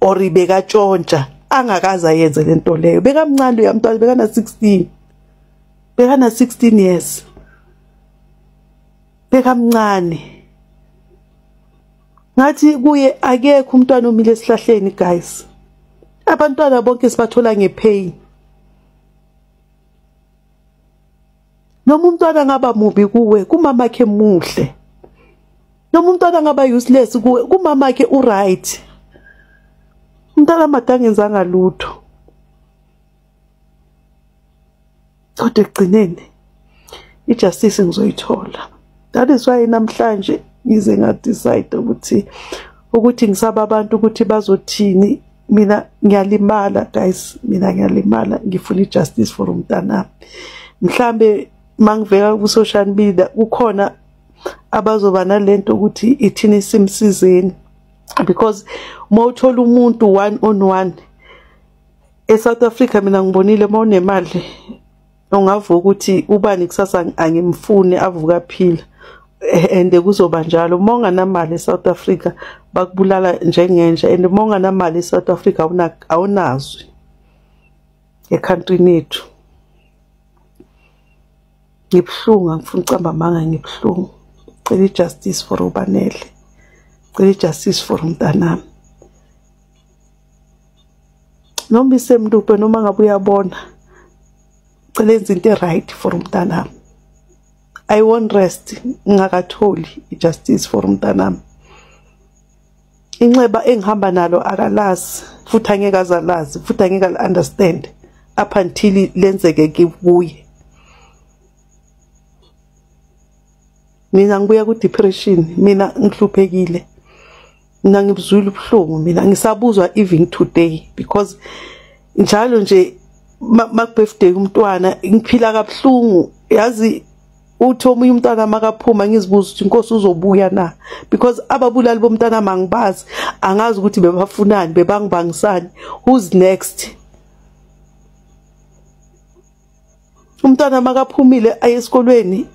or bekatshontsha, angakaze ayenze lento leyo. Bekamncane uyamntwana, bekana 16. Bekana 16 years. Bekamncane. Ngathi kuye akekho umntwana omile esihlahleni guys. Abantwana bonke sibathola ngepain. Noma umntwana ngaba mubi kuwe, kumama yakhe muhle. Noma umntwana ngaba useless kuwe, kumama yakhe uright. Umntwana madangenzanga lutho. Kodwa ekugcineni ijustice ngizoyithola. That is why namhlanje ngize ngadecide ukuthi ngisaba abantu ukuthi bazothini. Mina ngiyalimala guys, mina ngiyalimala, ngifuna ijustice for umntanami. Mhlambe mangivela ku social media kukhona abazoba nalento ukuthi ithini simsizeni, because mawuthola umuntu one on one eSouth Africa, mina ngibonile mawunemali ongavuka ukuthi ubani kusasa angimfune avuka phila, and kuzoba njalo. Monganamali eSouth Africa bakubulala njengenja, and monganamali eSouth Africa awunazwi ecountryn yethu. Ngibhlunga, ngifuna ucamba manga, ngibhlunga. Cela ijustice for uBanele, cela ijustice for umntanami. Noma isemluphe noma ngabe uyabona, cela enze into right for umntanami. I won't rest ngakatholi ijustice for umntanami. Inxeba engihamba nalo akalazi, futhi angeke azalazi, futhi angeke understand up until lenzeke kuye. Mina ngibuya ku depression, mina ngihluphekile, mina ngibuzwile ubuhlungu, mina ngisabuzwa even today, because njalo nje makubirthday umntwana ngiphila kabuhlungu. Yazi uthi omunye umntwana makaphuma ngizibuza ukuthi inkosi uzobuya na, because ababulali bomntana mangibazi, angazi ukuthi bebafunani, bebangibangisani, who's next. Umntwana makaphumile aye esikolweni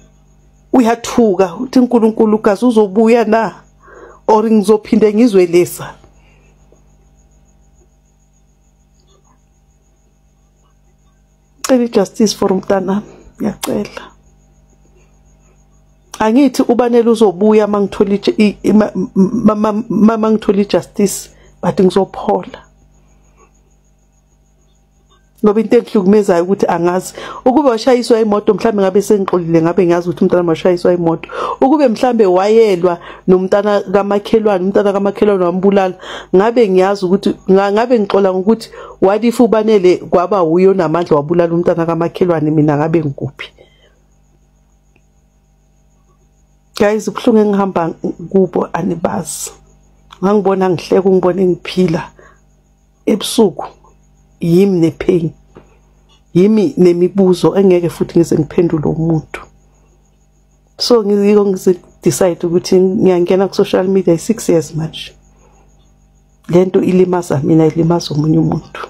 uyathuka uthi uNkulunkulu kazi uzobuya na, or ngizophinde ngizwe lesa. Cela justice for umntana, ngiyacela. Angithi uBanele uzobuya mangithola justice, but ngizophola. Ngoba into engihlukumezayo ukuthi angazi ukube washayiswa imoto, mhlambe ngabe sengixolile, ngabe ngiyazi ukuthi umntana washayiswa imoto. Ukube mhlambe wayelwa nomntana kamakhelwane, umntana kamakhelwane wambulala, ngabe ngiyazi ukuthi ngabe ngixola ngokuthi what if uBanele kwaba uyo namandla wabulala umntana kamakhelwane, mina ngabe ngikuphi? Guys, ubuhlungu engihamba kubo anibazi. Ngangibona ngihleka, ngibone ngiphila ebusuku, yimi nepain, yimi nemibuzo engeke futhi ngize ngiphendule umuntu. So ngize decide ukuthi ngiyangena ku social media 6 years manje. Lento ilimaza mina, ilimaza umunye umuntu.